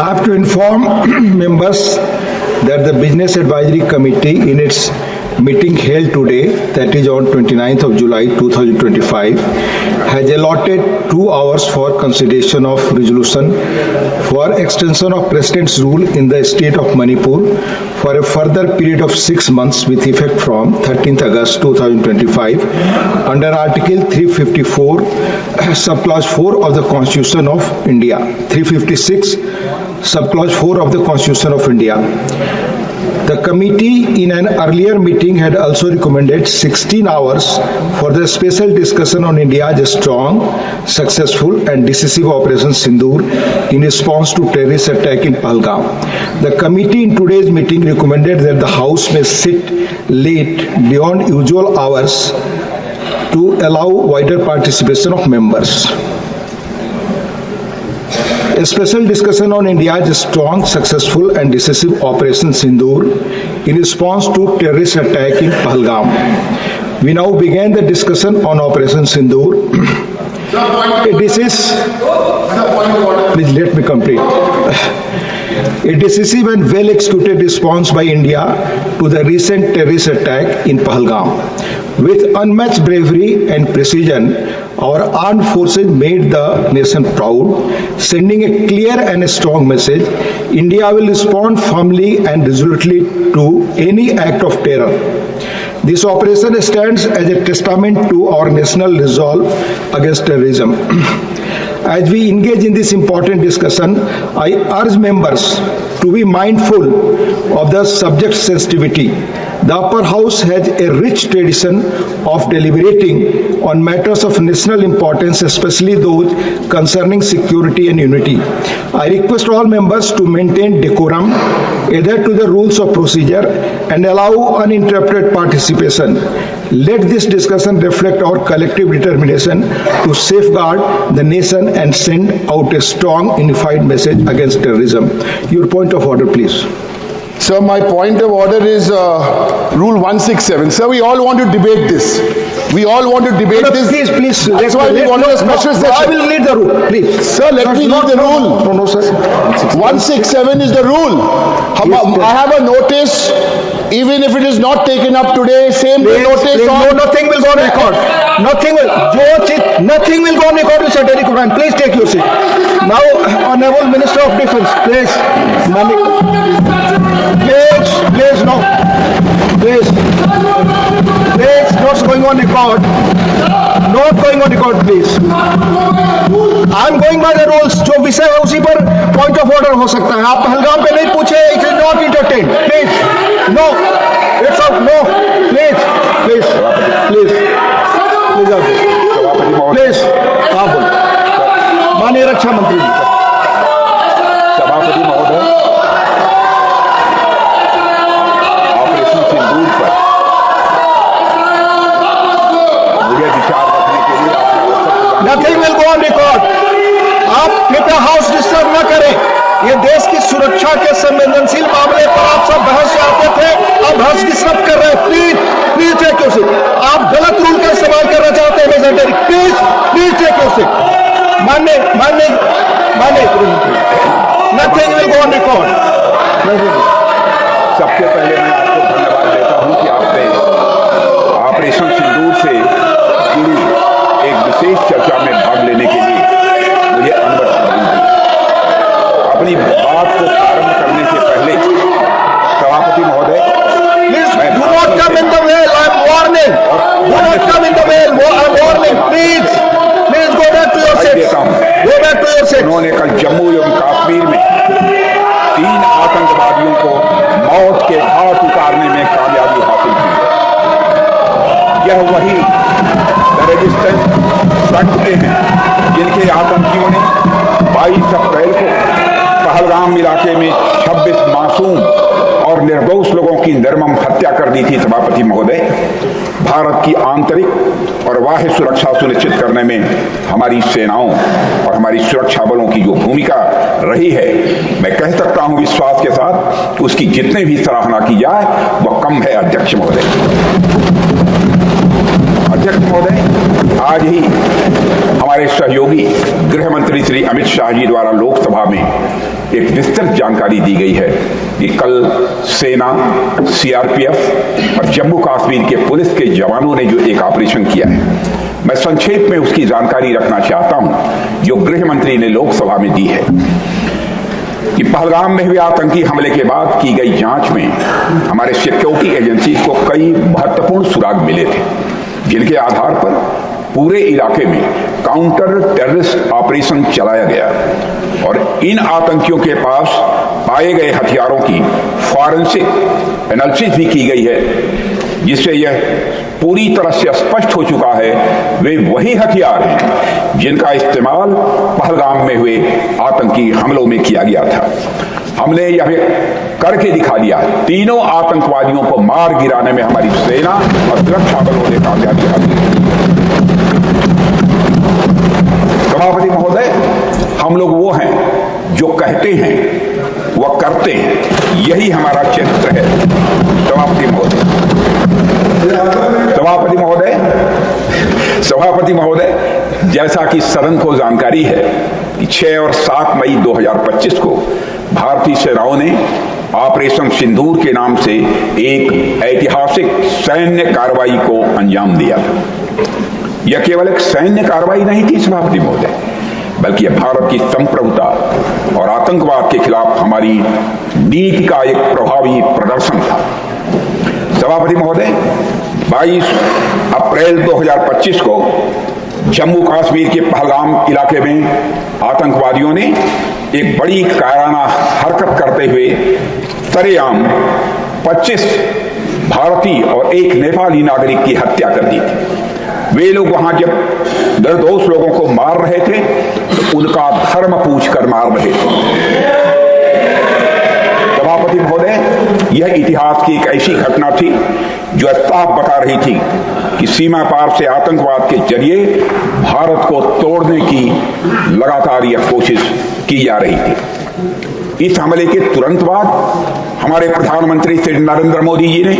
have to inform members that the Business Advisory Committee in its meeting held today, that is on 29th of July 2025, has allotted 2 hours for consideration of resolution for extension of President's rule in the state of Manipur for a further period of 6 months with effect from 13th August 2025 under Article 354, Subclause 4 of the Constitution of India, 356, Subclause 4 of the Constitution of India. The committee in an earlier meeting had also recommended 16 hours for the special discussion on India's strong, successful and decisive Operation Sindoor in response to terrorist attack in Pahalgam. The committee in today's meeting recommended that the House may sit late beyond usual hours to allow wider participation of members. A special discussion on India's strong, successful and decisive Operation Sindoor in response to terrorist attack in Pahalgam. We now begin the discussion on Operation Sindoor. Please let me complete. A decisive and well-executed response by India to the recent terrorist attack in Pahalgam. With unmatched bravery and precision, our armed forces made the nation proud, sending a clear and a strong message. India will respond firmly and resolutely to any act of terror. This operation stands as a testament to our national resolve against terrorism. As we engage in this important discussion, I urge members to be mindful of the subject's sensitivity. The upper house has a rich tradition of deliberating on matters of national importance, especially those concerning security and unity. I request all members to maintain decorum, adhere to the rules of procedure, and allow uninterrupted participation. Let this discussion reflect our collective determination to safeguard the nation and send out a strong, unified message against terrorism. Your point of order, please. Sir, my point of order is Rule 167. Sir, we all want to debate this. We all want to debate this. Please. That's why we want a special session. I will lead the rule, please. Sir, let me read the rule. No, sir. 167 is the rule. I have a notice. Even if it is not taken up today, same notice. No, nothing will go on record. Nothing will go on record, Mr. Derek Ryan. Please take your seat. Now, Honorable Minister of Defence, please. Please, no. Please, not going on record. Not going on record, please. I'm going by the rules. जो विषय है उसी पर point of order हो सकता है. आप पहलगाम पे नहीं पूछे. It is not entertained. Please, no. It's out. No. Please. आप बोलो. माननीय रक्षा मंत्री जी. सभापति महोदय, ऑपरेशन सिंदूर पर मुझे विचार रखने के लिए Nothing will go on record. आप कृपया हाउस डिस्टर्ब न करें. ये देश की सुरक्षा के संवेदनशील मामले पर आप सब बहस से आते थे, अब बहस डिस्टर्ब कर रहे हैं. Please take your seat. आप गलत रूल का इस्तेमाल करना चाहते हैं mister Derek. Please take your seat. माननीय Nothing will go on record. सबसे पहले मैं आपको धन्यवाद देता हूं कि आपने ऑपरेशन सिंदूर से जुड़ी एक विशेष चर्चा में भाग लेने के लिए मुझे अनुमति दी. अपनी बात को प्रारंभ करने से पहले सभापति महोदय, Do not come in the way. I'm warning. Do not come in the way. I'm warning. Please go back to your seats. Go back to your seats. उन्होंने कल जम्मू एवं कश्मीर में 3 आतंकवादियों को मौत के घाट उतारने में कामयाबी हासिल की. यह वही टेररिस्ट सकते हैं जिनके आतंकियों ने 22 अप्रैल को पहलगाम इलाके में 26 मासूम और निर्दोष लोगों की निर्मम हत्या कर दी थी. सभापति महोदय, भारत की आंतरिक और बाह्य सुरक्षा सुनिश्चित करने में हमारी सेनाओं और हमारी सुरक्षा बलों की जो भूमिका रही है, मैं कह सकता हूं विश्वास के साथ, उसकी जितने भी सराहना की जाए वह कम है. अध्यक्ष महोदय, आज ही हमारे सहयोगी गृह मंत्री श्री अमित शाह जी द्वारा लोकसभा में एक विस्तृत जानकारी दी गई है कि कल सेना, सीआरपीएफ और जम्मू कश्मीर के पुलिस के जवानों ने जो एक ऑपरेशन किया है, मैं संक्षेप में उसकी जानकारी रखना चाहता हूं जो गृह मंत्री ने लोकसभा में दी है कि पहलगाम में हुए आतंकी हमले के बाद की गई जांच में हमारे सिक्योरिटी एजेंसी को कई महत्वपूर्ण सुराग मिले थे, जिनके आधार पर पूरे इलाके में काउंटर टेररिस्ट ऑपरेशन चलाया गया और इन आतंकियों के पास पाए गए हथियारों की फॉरेंसिक एनालिसिस भी की गई है, जिससे यह पूरी तरह से स्पष्ट हो चुका है वे वही हथियार हैं जिनका इस्तेमाल पहलगाम में हुए आतंकी हमलों में किया गया था। हमने यह करके दिखा दिया, तीनों आतंकवादियों को मार गिराने में हमारी सेना और सुरक्षा बलों ने कामयाबी हासिल की। सभापति महोदय, हम लोग वो हैं जो कहते हैं वह करते हैं, यही हमारा चरित्र है। सभापति महोदय, जैसा कि सदन को जानकारी है कि 6 और 7 मई 2025 को भारतीय सेनाओं ने ऑपरेशन सिंदूर के नाम से एक ऐतिहासिक सैन्य कार्रवाई को अंजाम दिया। यह केवल एक सैन्य कार्रवाई नहीं थी सभापति महोदय, बल्कि यह भारत की संप्रभुता और आतंकवाद के खिलाफ हमारी नीति का एक प्रभावी प्रदर्शन था। सभापति महोदय, 22 अप्रैल 2025 को जम्मू कश्मीर के पहलगाम इलाके में आतंकवादियों ने एक बड़ी कायराना हरकत करते हुए सरेआम 25 भारतीय और एक नेपाली नागरिक की हत्या कर दी थी। वे लोग वहां जब निर्दोष लोगों को मार रहे थे तो उनका धर्म पूछकर मार रहे थे। सभापति महोदय, यह इतिहास की एक ऐसी घटना थी जो साफ बता रही थी कि सीमा पार से आतंकवाद के जरिए भारत को तोड़ने की लगातार यह कोशिश की जा रही थी। इस हमले के तुरंत बाद हमारे प्रधानमंत्री श्री नरेंद्र मोदी जी ने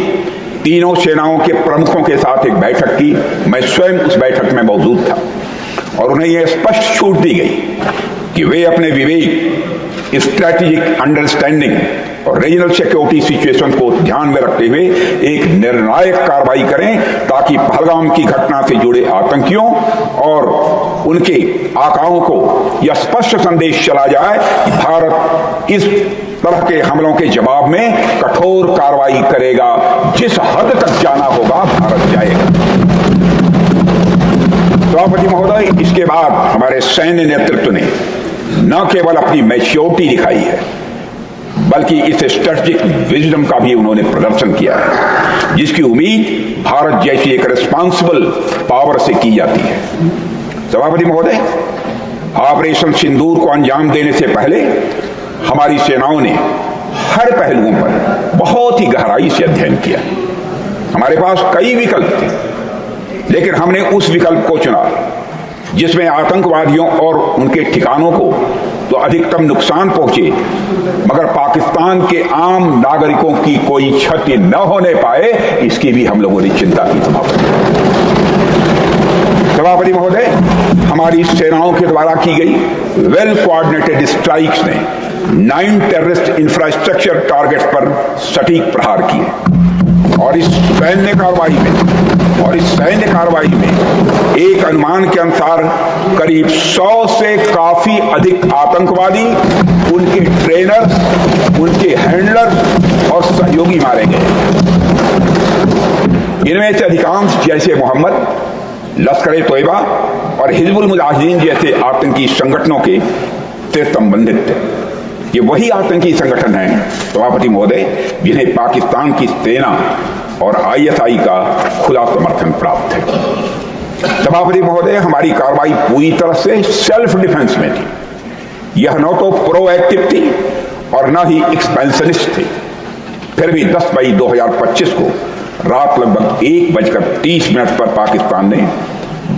तीनों सेनाओं के प्रमुखों के साथ एक बैठक की। मैं स्वयं उस बैठक में मौजूद था और उन्हें यह स्पष्ट छूट दी गई कि वे अपने विवेक, स्ट्रैटेजिक अंडरस्टैंडिंग और रीजनल सिक्योरिटी सिचुएशन को ध्यान में रखते हुए एक निर्णायक कार्रवाई करें ताकि पहलगाम की घटना से जुड़े आतंकियों और उनके आकाओं को यह स्पष्ट संदेश चला जाए कि भारत इस तरह के हमलों के जवाब में कठोर कार्रवाई करेगा। जिस हद तक जाना होगा भारत जाएगा। सभापति महोदय, इसके बाद हमारे सैन्य नेतृत्व ने न केवल अपनी मैच्योरिटी दिखाई है बल्कि इस स्ट्रेटेजिक विजडम का भी उन्होंने प्रदर्शन किया है, जिसकी उम्मीद भारत जैसी एक रिस्पांसिबल पावर से की जाती है। सभापति महोदय, ऑपरेशन सिंदूर को अंजाम देने से पहले हमारी सेनाओं ने हर पहलुओं पर बहुत ही गहराई से अध्ययन किया। हमारे पास कई विकल्प थे, लेकिन हमने उस विकल्प को चुना जिसमें आतंकवादियों और उनके ठिकानों को तो अधिकतम नुकसान पहुंचे मगर पाकिस्तान के आम नागरिकों की कोई क्षति न होने पाए, इसकी भी हम लोगों ने चिंता की। सभापति महोदय, हमारी सेनाओं के द्वारा की गई वेल कोऑर्डिनेटेड स्ट्राइक्स ने 9 टेररिस्ट इंफ्रास्ट्रक्चर टारगेट्स पर सटीक प्रहार किए और इस सैन्य कार्रवाई में एक अनुमान के अनुसार करीब 100 से काफी अधिक आतंकवादी, उनके ट्रेनर, उनके हैंडलर और सहयोगी मारे गए। इनमें से अधिकांश जैसे मोहम्मद, लश्कर-ए-तोयबा और हिजबुल मुजाहिदीन जैसे आतंकी संगठनों के से संबंधित थे। ये वही आतंकी संगठन हैं सभापति महोदय जिन्हें पाकिस्तान की सेना और आईएसआई का खुला समर्थन प्राप्त है। सभापति महोदय, हमारी कार्रवाई पूरी तरह से सेल्फ डिफेंस में थी। यह न तो प्रोएक्टिव थी और न ही एक्सपेंशनिस्ट थी। फिर भी 10 मई 2025 को रात लगभग 1:30 पर पाकिस्तान ने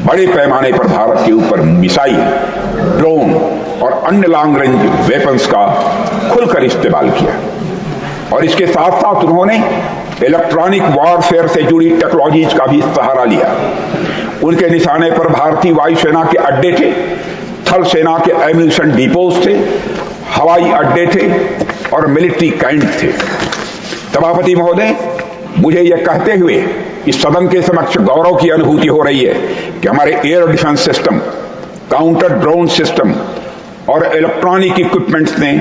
बड़े पैमाने पर भारत के ऊपर मिसाइल, ड्रोन और अन्य लॉन्ग रेंज वेपन्स का खुलकर इस्तेमाल किया। और इसके साथ साथ उन्होंने इलेक्ट्रॉनिक वॉरफेयर से जुड़ी टेक्नोलॉजीज का भी सहारा लिया। उनके निशाने पर भारतीय वायुसेना के अड्डे थे, थल सेना के एम्यूनिशन डिपोज थे, हवाई अड्डे थे और मिलिट्री कैंट थे। सभापति महोदय, मुझे यह कहते हुए इस सदन के समक्ष गौरव की अनुभूति हो रही है कि हमारे air defence system, counter drone system और इलेक्ट्रॉनिक इक्विपमेंट्स ने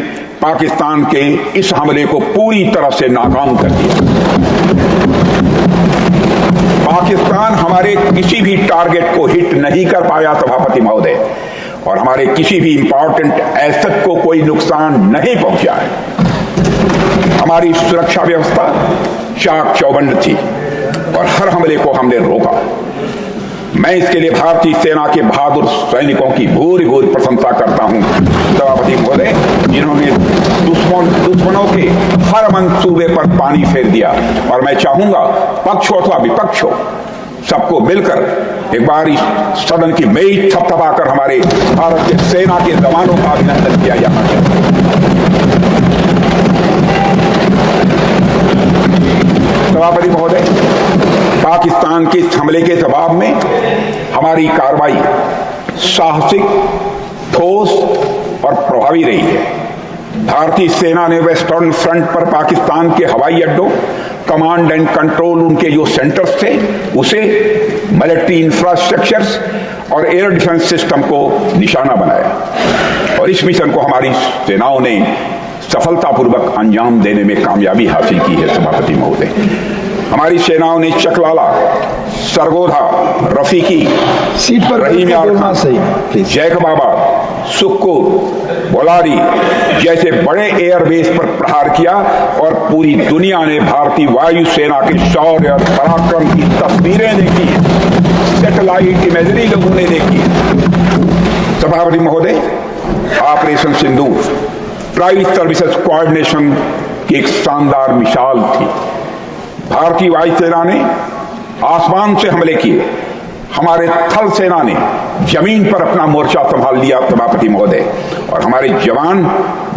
पाकिस्तान के इस हमले को पूरी तरह से नाकाम कर दिया। पाकिस्तान हमारे किसी भी टारगेट को हिट नहीं कर पाया सभापति महोदय, और हमारे किसी भी इंपॉर्टेंट एसेट को कोई नुकसान नहीं पहुंचा है। हमारी सुरक्षा व्यवस्था चाक चौबंद थी और हर हमले को हमने रोका। मैं इसके लिए भारतीय सेना के बहादुर सैनिकों की भूरी भूरी प्रशंसा करता हूं सभापति महोदय, जिन्होंने दुश्मनों के हर मंसूबे पर पानी फेर दिया। और मैं चाहूंगा पक्ष हो अथवा विपक्ष हो, सबको मिलकर एक बार इस सदन की मेज थपथपाकर हमारे भारत के सेना के जवानों का अभिनंदन किया जाना चाहिए। सभापति महोदय, पाकिस्तान के हमले के जवाब में हमारी कार्रवाई साहसिक, ठोस और प्रभावी रही है। भारतीय सेना ने वेस्टर्न फ्रंट पर पाकिस्तान के हवाई अड्डों, कमांड एंड कंट्रोल उनके जो सेंटर्स थे उसे, मिलिट्री इंफ्रास्ट्रक्चर्स और एयर डिफेंस सिस्टम को निशाना बनाया और इस मिशन को हमारी सेनाओं ने सफलतापूर्वक अंजाम देने में कामयाबी हासिल की है। सभापति महोदय, हमारी सेनाओं ने चकलाला, सरगोधा, रफीकी, सीट पर रहीम यार बोलना सही, प्लीज। जैकबाबा, सुक्कुर, बोलारी जैसे बड़े एयरबेस पर प्रहार किया और पूरी दुनिया ने भारतीय वायुसेना के शौर्य और पराक्रम की तस्वीरें देखी, सैटेलाइट इमेजरी लोगों ने देखी। सभापति महोदय, ऑपरेशन सिंदूर ट्राई सर्विसेज कोऑर्डिनेशन की एक शानदार मिसाल थी। भारतीय वायुसेना ने आसमान से हमले किए, हमारे थल सेना ने जमीन पर अपना मोर्चा संभाल लिया सभापति महोदय, और हमारे जवान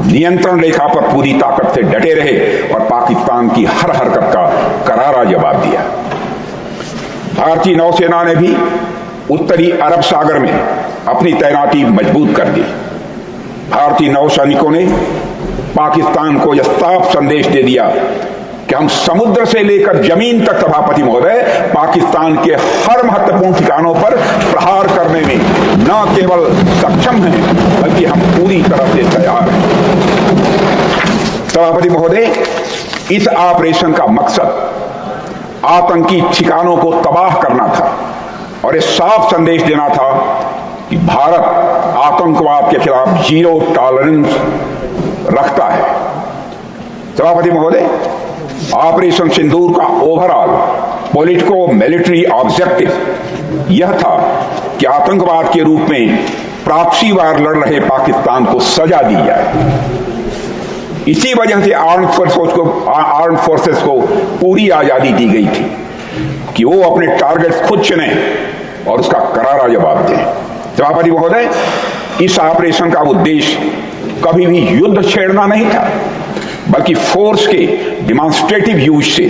नियंत्रण रेखा पर पूरी ताकत से डटे रहे और पाकिस्तान की हर हरकत का करारा जवाब दिया। भारतीय नौसेना ने भी उत्तरी अरब सागर में अपनी तैनाती मजबूत कर दी। भारतीय नौसैनिकों ने पाकिस्तान को यह साफ संदेश दे दिया कि हम समुद्र से लेकर जमीन तक सभापति महोदय पाकिस्तान के हर महत्वपूर्ण ठिकानों पर प्रहार करने में न केवल सक्षम हैं बल्कि हम पूरी तरह से तैयार हैं। सभापति महोदय, इस ऑपरेशन का मकसद आतंकी ठिकानों को तबाह करना था और यह साफ संदेश देना था कि भारत आतंकवाद के खिलाफ जीरो टॉलरेंस रखता है। सभापति महोदय, ऑपरेशन सिंदूर का ओवरऑल पॉलिटिको मिलिट्री ऑब्जेक्टिव यह था कि आतंकवाद के रूप में प्रॉक्सी वार लड़ रहे पाकिस्तान को सजा दी जाए। इसी वजह से आर्म्ड फोर्सेस को पूरी आजादी दी गई थी कि वो अपने टारगेट्स खुद चुने और उसका करारा जवाब दें। सभापति महोदय, इस ऑपरेशन का उद्देश्य कभी भी युद्ध छेड़ना नहीं था, बल्कि फोर्स के डिमॉन्स्ट्रेटिव यूज से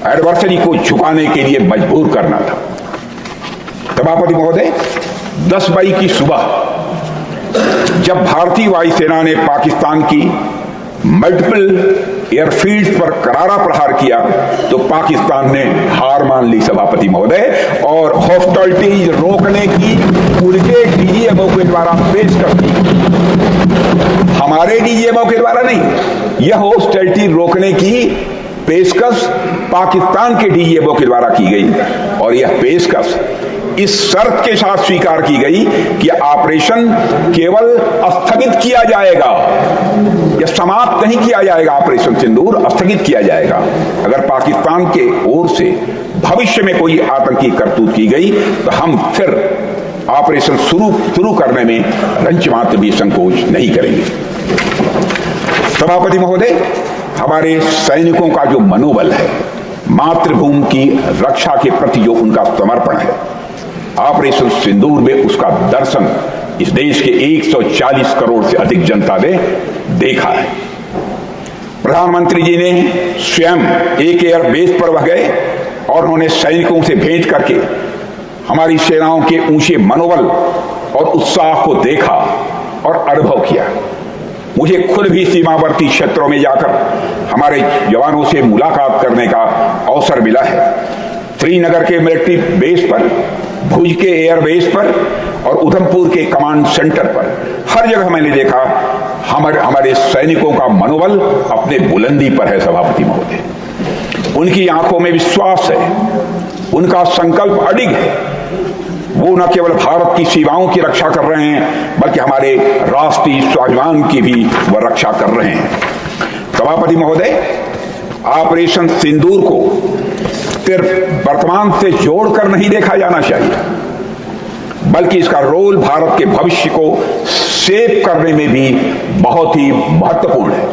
एडवर्सरी को झुकाने के लिए मजबूर करना था। सभापति महोदय, 10 मई की सुबह जब भारतीय वायुसेना ने पाकिस्तान की मल्टीपल एयरफील्ड पर करारा प्रहार किया तो पाकिस्तान ने हार मान ली सभापति महोदय, और हॉस्टिलिटीज रोकने की उनके डीजीएमओ के द्वारा पेशकश की, हमारे डीजीएमओ के द्वारा नहीं। यह हॉस्टिलिटी रोकने की पेशकश पाकिस्तान के डीजीएमओ के द्वारा की गई और यह पेशकश इस शर्त के साथ स्वीकार की गई कि ऑपरेशन केवल स्थगित किया जाएगा, यह समाप्त नहीं किया जाएगा। ऑपरेशन सिंदूर स्थगित किया जाएगा अगर पाकिस्तान के ओर से भविष्य में कोई आतंकी करतूत की गई तो हम फिर ऑपरेशन शुरू करने में रंच मात्र भी संकोच नहीं करेंगे। सभापति महोदय, हमारे सैनिकों का जो मनोबल है, मातृभूमि की रक्षा के प्रति जो उनका समर्पण है, ऑपरेशन सिंदूर में उसका दर्शन इस देश के 140 करोड़ से अधिक जनता ने देखा है। प्रधानमंत्री जी ने स्वयं एक एयर बेस पर वह गए और उन्होंने सैनिकों से भेंट करके हमारी सेनाओं के ऊंचे मनोबल और उत्साह को देखा और अनुभव किया। मुझे खुद भी सीमावर्ती क्षेत्रों में जाकर हमारे जवानों से मुलाकात करने का अवसर मिला है। श्रीनगर के मिलिट्री बेस पर, भुज के एयरबेस पर और उधमपुर के कमांड सेंटर पर हर जगह मैंने देखा हमारे सैनिकों का मनोबल अपने बुलंदी पर है। सभापति महोदय, उनकी आंखों में विश्वास है, उनका संकल्प अडिग है। वो न केवल भारत की सीमाओं की रक्षा कर रहे हैं बल्कि हमारे राष्ट्रीय स्वाभिमान की भी वह रक्षा कर रहे हैं। सभापति महोदय, ऑपरेशन सिंदूर को सिर्फ वर्तमान से जोड़कर नहीं देखा जाना चाहिए बल्कि इसका रोल भारत के भविष्य को शेप करने में भी बहुत ही महत्वपूर्ण है।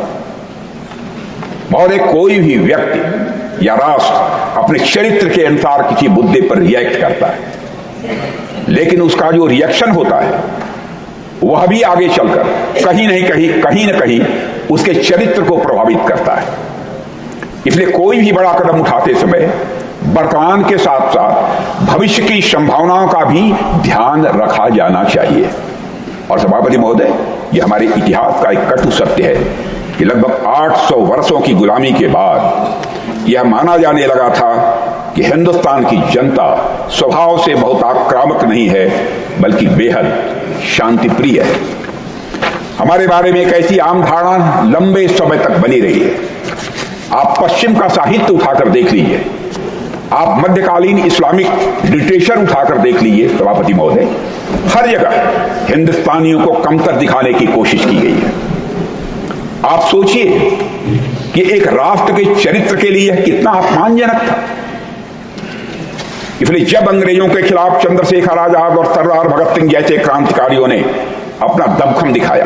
महोदय, कोई भी व्यक्ति या राष्ट्र अपने चरित्र के अनुसार किसी मुद्दे पर रिएक्ट करता है, लेकिन उसका जो रिएक्शन होता है वह भी आगे चलकर कहीं न कहीं उसके चरित्र को प्रभावित करता है। इसलिए कोई भी बड़ा कदम उठाते समय वर्तमान के साथ साथ भविष्य की संभावनाओं का भी ध्यान रखा जाना चाहिए। और सभापति महोदय, यह हमारे इतिहास का एक कटु सत्य है कि लगभग 800 वर्षों की गुलामी के बाद यह माना जाने लगा था कि हिंदुस्तान की जनता स्वभाव से बहुत आक्रामक नहीं है बल्कि बेहद शांतिप्रिय है। हमारे बारे में एक ऐसी आम धारणा लंबे समय तक बनी रही है। आप पश्चिम का साहित्य उठाकर देख लीजिए, आप मध्यकालीन इस्लामिक लिटरेचर उठाकर देख लीजिए सभापति महोदय, हर जगह हिंदुस्तानियों को कमतर दिखाने की कोशिश की गई है। आप सोचिए कि एक राष्ट्र के चरित्र के लिए कितना अपमानजनक था। इसलिए जब अंग्रेजों के खिलाफ चंद्रशेखर आजाद और सरदार भगत सिंह जैसे क्रांतिकारियों ने अपना दमखम दिखाया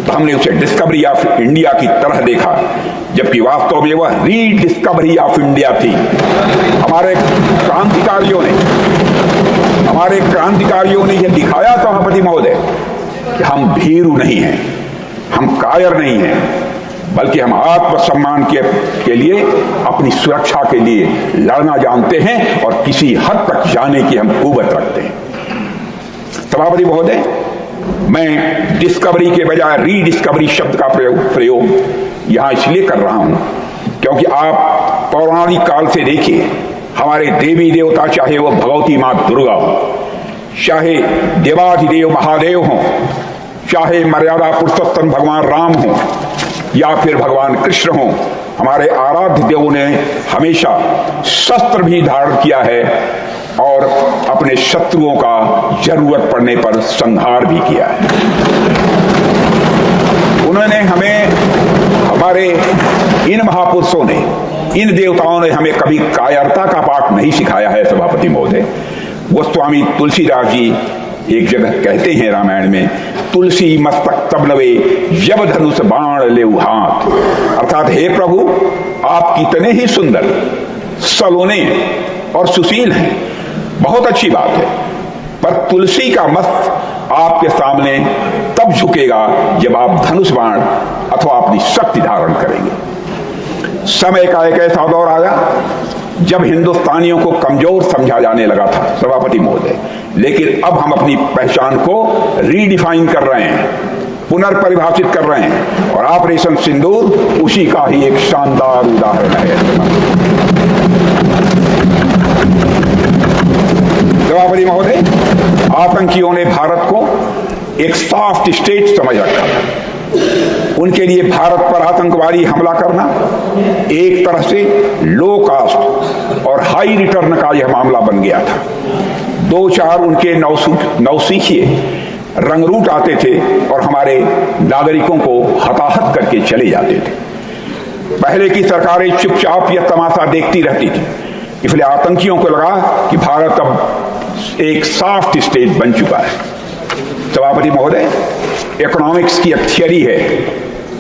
तो हमने उसे डिस्कवरी ऑफ इंडिया की तरह देखा, जबकि वास्तव में वह रीडिस्कवरी ऑफ इंडिया थी। हमारे क्रांतिकारियों ने यह दिखाया सभापति महोदय कि हम भीरू नहीं हैं, हम कायर नहीं हैं, बल्कि हम आत्मसम्मान के लिए, अपनी सुरक्षा के लिए लड़ना जानते हैं और किसी हद तक जाने की हम कुव्वत रखते हैं। सभापति महोदय, मैं डिस्कवरी के बजाय रीडिस्कवरी शब्द का प्रयोग यहां इसलिए कर रहा हूं क्योंकि आप पौराणिक काल से देखिए, हमारे देवी देवता, चाहे वो भगवती मां दुर्गा हो, चाहे देवाधिदेव महादेव हो, चाहे मर्यादा पुरुषोत्तम भगवान राम हो या फिर भगवान कृष्ण हो, हमारे आराध्य देवों ने हमेशा शस्त्र भी धारण किया है और अपने शत्रुओं का जरूरत पड़ने पर संहार भी किया है। उन्होंने हमारे इन महापुरुषों ने, इन देवताओं ने हमें कभी कायरता का पाठ नहीं सिखाया है सभापति महोदय। गोस्वामी तुलसीदास जी एक जगह कहते हैं रामायण में, तुलसी मस्तक तब नवे जब धनुष बाण ले हाथ, अर्थात हे प्रभु, आप कितने ही सुंदर, सलोने और सुशील हैं, बहुत अच्छी बात है, पर तुलसी का मस्त आपके सामने तब झुकेगा जब आप धनुष बाण अथवा अपनी शक्ति धारण करेंगे। समय का एक ऐसा दौर आया जब हिंदुस्तानियों को कमजोर समझा जाने लगा था सभापति महोदय, लेकिन अब हम अपनी पहचान को रीडिफाइन कर रहे हैं, पुनर्परिभाषित कर रहे हैं, और ऑपरेशन सिंदूर उसी का ही एक शानदार उदाहरण है। सभापति महोदय, आतंकियों ने भारत को एक सॉफ्ट स्टेट समझ रखा था। उनके लिए भारत पर आतंकवादी हमला करना एक तरह से लो कास्ट और हाई रिटर्न का यह मामला बन गया था। 2-4 उनके नौसिखिए रंगरूट आते थे और हमारे नागरिकों को हताहत करके चले जाते थे। पहले की सरकारें चुपचाप यह तमाशा देखती रहती थी, इसलिए आतंकियों को लगा कि भारत अब एक सॉफ्ट स्टेट बन चुका है। सभापति महोदय, इकोनॉमिक्स की एक थियरी है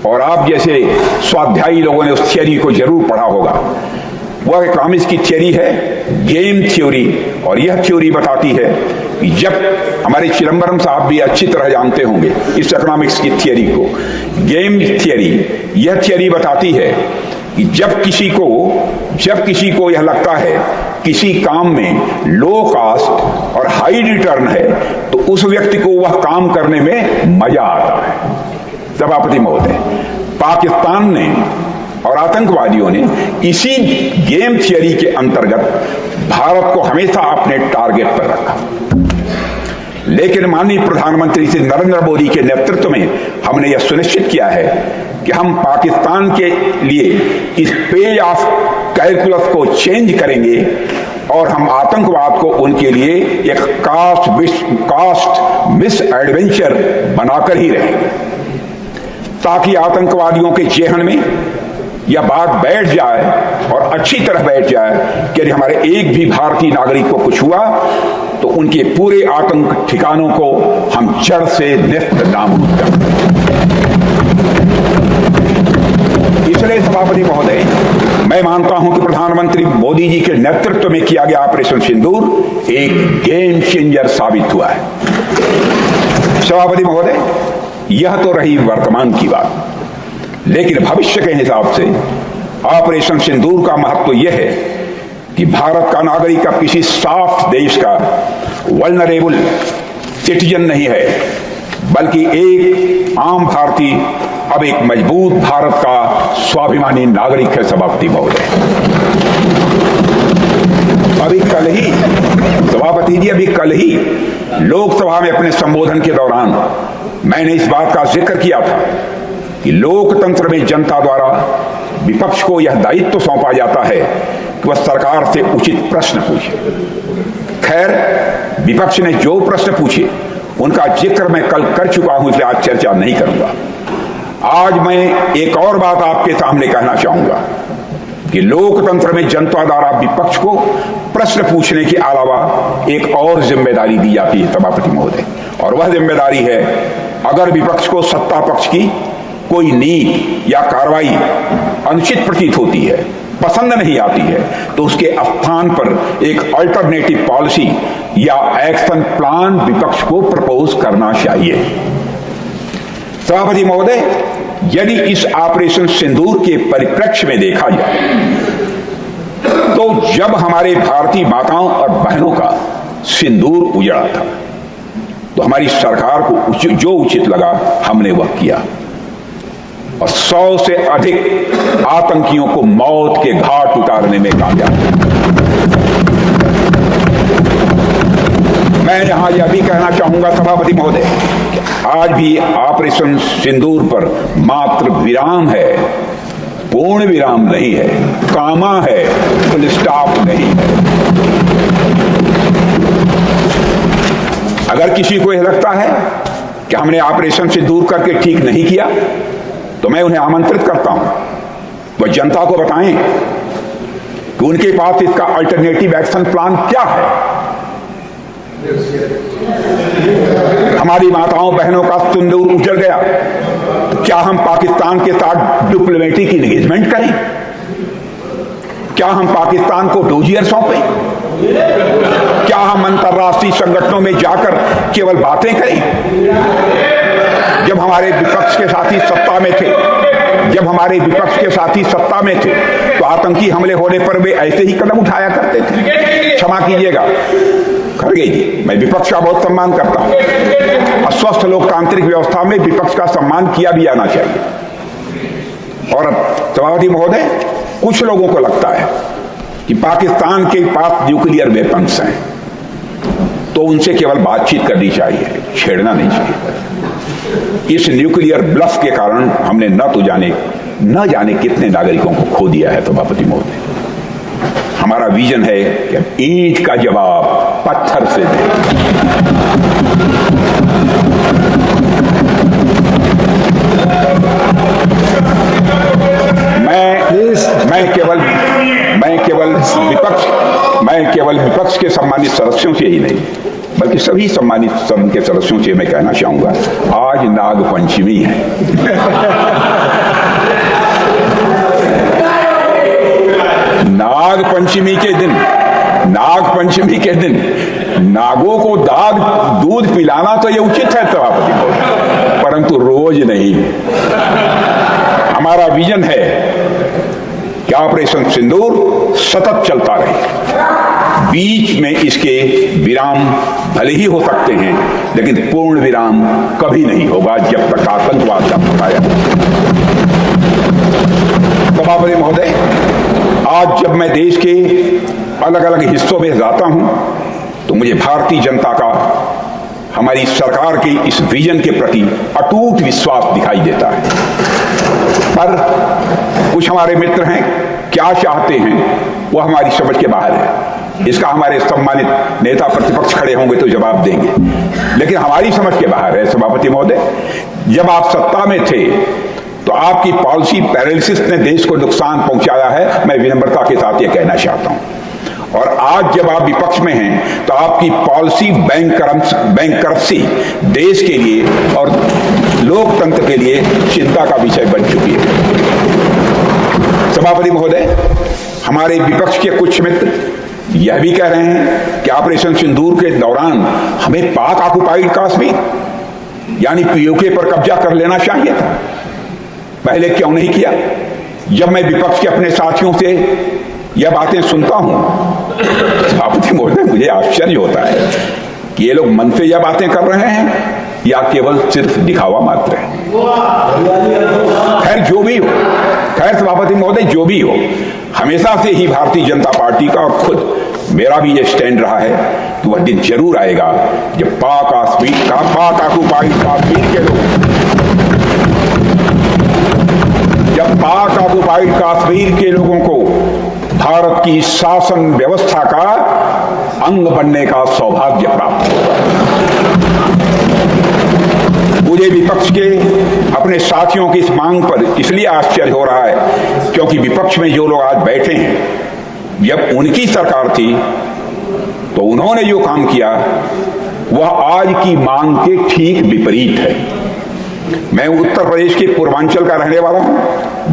और आप जैसे स्वाध्यायी लोगों ने उस थियरी को जरूर पढ़ा होगा। वह इकोनॉमिक्स की थियरी है गेम थ्योरी, और यह थ्योरी बताती है कि जब हमारे चिदंबरम साहब भी अच्छी तरह जानते होंगे इस इकोनॉमिक्स की थियरी को, गेम थियरी, यह थियरी बताती है कि जब किसी को यह लगता है किसी काम में लो कास्ट और हाई रिटर्न है तो उस व्यक्ति को वह काम करने में मजा आता है। सभापति महोदय, पाकिस्तान ने और आतंकवादियों ने इसी गेम थियरी के अंतर्गत भारत को हमेशा अपने टारगेट पर रखा, लेकिन माननीय प्रधानमंत्री श्री नरेंद्र मोदी के नेतृत्व में हमने यह सुनिश्चित किया है कि हम पाकिस्तान के लिए इस पेज ऑफ कैलकुलस को चेंज करेंगे और हम आतंकवाद को उनके लिए एक कास्ट मिस एडवेंचर बनाकर ही रहेंगे, ताकि आतंकवादियों के जेहन में यह बात बैठ जाए और अच्छी तरह बैठ जाए कि यदि हमारे एक भी भारतीय नागरिक को कुछ हुआ तो उनके पूरे आतंक ठिकानों को हम जड़ से नेस्त नाबूद कर दें। इसलिए सभापति महोदय, मैं मानता हूं कि प्रधानमंत्री मोदी जी के नेतृत्व में किया गया ऑपरेशन सिंदूर एक गेम चेंजर साबित हुआ है। सभापति महोदय, यह तो रही वर्तमान की बात, लेकिन भविष्य के हिसाब से ऑपरेशन सिंदूर का महत्व यह है कि भारत का नागरिक अब किसी साफ देश का वल्नरेबल सिटीजन नहीं है, बल्कि एक आम भारतीय अब एक मजबूत भारत का स्वाभिमानी नागरिक है। सभापति महोदय, अभी कल ही लोकसभा में अपने संबोधन के दौरान मैंने इस बात का जिक्र किया था कि लोकतंत्र में जनता द्वारा विपक्ष को यह दायित्व सौंपा जाता है कि वह सरकार से उचित प्रश्न पूछे। खैर, विपक्ष ने जो प्रश्न पूछे उनका जिक्र मैं कल कर चुका हूं, इसलिए आज चर्चा नहीं करूंगा। आज मैं एक और बात आपके सामने कहना चाहूंगा कि लोकतंत्र में जनता द्वारा विपक्ष को प्रश्न पूछने के अलावा एक और जिम्मेदारी दी जाती है सभापति महोदय, और वह जिम्मेदारी है अगर विपक्ष को सत्ता पक्ष की कोई नीति या कार्रवाई अनुचित प्रतीत होती है, पसंद नहीं आती है, तो उसके स्थान पर एक अल्टरनेटिव पॉलिसी या एक्शन प्लान विपक्ष को प्रपोज करना चाहिए। सभापति महोदय, यदि इस ऑपरेशन सिंदूर के परिप्रेक्ष्य में देखा जाए तो जब हमारे भारतीय माताओं और बहनों का सिंदूर उजड़ा था तो हमारी सरकार को जो उचित लगा हमने वह किया और 100 से अधिक आतंकियों को मौत के घाट उतारने में कामयाब। मैं यहां यह भी कहना चाहूंगा सभापति महोदय, आज भी ऑपरेशन सिंदूर पर मात्र विराम है, पूर्ण विराम नहीं है, कामा है, फुल स्टॉप नहीं है। अगर किसी को यह लगता है कि हमने ऑपरेशन सिंदूर करके ठीक नहीं किया तो मैं उन्हें आमंत्रित करता हूं वह जनता को बताएं कि उनके पास इसका अल्टरनेटिव एक्शन प्लान क्या है। हमारी माताओं बहनों का सिंदूर उजड़ गया तो क्या हम पाकिस्तान के साथ डिप्लोमेटिक इंगेजमेंट करें? क्या हम पाकिस्तान को डोजियर सौंपें? क्या हम अंतर्राष्ट्रीय संगठनों में जाकर केवल बातें करें? जब हमारे विपक्ष के साथी सत्ता में थे तो आतंकी हमले होने पर वे ऐसे ही कदम उठाया करते थे। क्षमा कीजिएगा खड़गे जी, मैं विपक्ष का बहुत सम्मान करता हूं और स्वस्थ लोकतांत्रिक व्यवस्था में विपक्ष का सम्मान किया भी जाना चाहिए। और सभापति महोदय, कुछ लोगों को लगता है कि पाकिस्तान के पास न्यूक्लियर वेपन्स हैं तो उनसे केवल बातचीत करनी चाहिए, छेड़ना नहीं चाहिए। इस न्यूक्लियर ब्लफ के कारण हमने न जाने कितने नागरिकों को खो दिया है सभापति महोदय। हमारा विजन है कि ईंट का जवाब पत्थर से दें। मैं केवल विपक्ष के सम्मानित सदस्यों से ही नहीं बल्कि सभी सम्मानित सदन के सदस्यों से मैं कहना चाहूंगा, आज नागपंचमी है। नागपंचमी के दिन नागों को दूध पिलाना तो ये उचित है सभापति महोदय, परंतु रोज नहीं। हमारा विजन है कि ऑपरेशन सिंदूर सतत चलता रहे, बीच में इसके विराम भले ही हो सकते हैं, लेकिन पूर्ण विराम कभी नहीं होगा जब तक आतंकवाद का पताया। सभापति महोदय, आज जब मैं देश के अलग अलग हिस्सों में जाता हूं तो मुझे भारतीय जनता का हमारी सरकार के इस विजन के प्रति अटूट विश्वास दिखाई देता है। पर कुछ हमारे मित्र हैं, क्या चाहते हैं वो हमारी समझ के बाहर है। इसका हमारे सम्मानित नेता प्रतिपक्ष खड़े होंगे तो जवाब देंगे, लेकिन हमारी समझ के बाहर है। सभापति महोदय, जब आप सत्ता में थे तो आपकी पॉलिसी पैरालिसिस ने देश को नुकसान पहुंचाया है, मैं विनम्रता के साथ यह कहना चाहता हूं। और आज जब आप विपक्ष में हैं तो आपकी पॉलिसी बैंकरप्सी देश के लिए और लोकतंत्र के लिए चिंता का विषय बन चुकी है। सभापति महोदय, हमारे विपक्ष के कुछ मित्र यह भी कह रहे हैं कि ऑपरेशन सिंदूर के दौरान हमें पाक ऑक्युपाइड कश्मीर यानी पीओके पर कब्जा कर लेना चाहिए था। पहले क्यों नहीं किया? जब मैं विपक्ष के अपने साथियों से यह बातें सुनता हूं, सभापति महोदय, मुझे आश्चर्य होता है कि ये लोग मन से यह बातें कर रहे हैं या केवल सिर्फ दिखावा मात्र है। खैर जो भी हो, खैर सभापति महोदय, जो भी हो, हमेशा से ही भारतीय जनता पार्टी का और खुद मेरा भी यह स्टैंड रहा है कि वह दिन जरूर आएगा जब पाक ऑक्युपाइड कश्मीर के लोग पाक ऑक्युपाइड कश्मीर के लोगों को भारत की शासन व्यवस्था का अंग बनने का सौभाग्य प्राप्त होगा। मुझे विपक्ष के अपने साथियों की इस मांग पर इसलिए आश्चर्य हो रहा है क्योंकि विपक्ष में जो लोग आज बैठे हैं, जब उनकी सरकार थी तो उन्होंने जो काम किया वह आज की मांग के ठीक विपरीत है। मैं उत्तर प्रदेश के पूर्वांचल का रहने वाला हूं,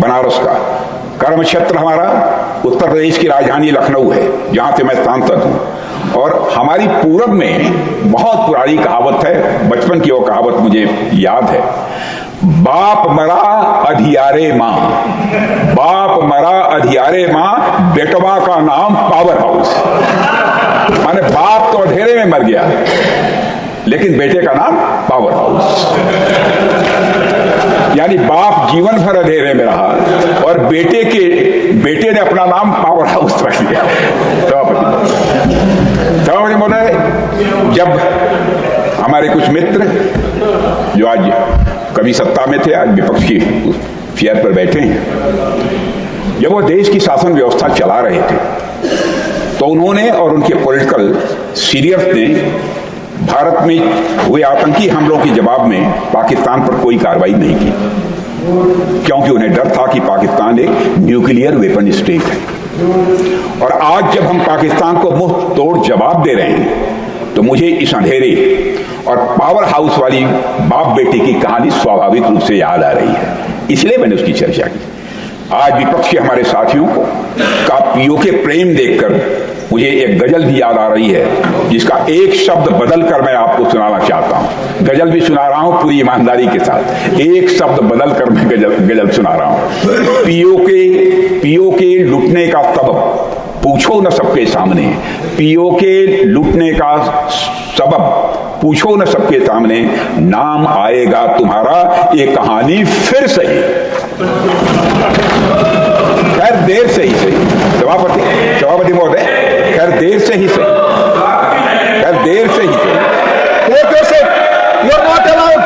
बनारस का। कर्म क्षेत्र हमारा उत्तर प्रदेश की राजधानी लखनऊ है, जहां से मैं सांसद हूं। और हमारी पूरब में बहुत पुरानी कहावत है, बचपन की वो कहावत मुझे याद है, बाप मरा अधियारे मां, बाप मरा अधियारे मां, बेटवा का नाम पावर हाउस। माने बाप तो अंधेरे में मर गया लेकिन बेटे का नाम पावर हाउस। यानी बाप जीवन भर अंधेरे में रहा और बेटे ने अपना नाम पावर हाउस रख दिया। सभापति महोदय, जब हमारे कुछ मित्र जो आज कभी सत्ता में थे, आज विपक्ष की चेयर पर बैठे हैं, जब वो देश की शासन व्यवस्था चला रहे थे तो उन्होंने और उनके पॉलिटिकल सीनियर्स ने भारत में हुए आतंकी हमलों के जवाब में पाकिस्तान पर कोई कार्रवाई नहीं की, क्योंकि उन्हें डर था कि पाकिस्तान एक न्यूक्लियर वेपन स्टेट है। और आज जब हम पाकिस्तान को मुंह तोड़ जवाब दे रहे हैं तो मुझे इस अंधेरे और पावर हाउस वाली बाप बेटे की कहानी स्वाभाविक रूप से याद आ रही है, इसलिए मैंने उसकी चर्चा की। आज विपक्ष के हमारे साथियों को का पीओके प्रेम देखकर मुझे एक गजल भी याद आ रही है, जिसका एक शब्द बदल कर मैं आपको सुनाना चाहता हूं। गजल भी सुना रहा हूं पूरी ईमानदारी के साथ, एक शब्द बदल कर मैं गजल सुना रहा हूं। पीओके लुटने का सबब पूछो न सबके सामने, पीओके लुटने का सबब पूछो न सबके सामने, नाम आएगा तुम्हारा ये कहानी फिर सही, खैर देर से ही सही। सभापति महोदय, खैर देर से ही सही, खैर देर से ही सही। Take your seat. You are not allowed.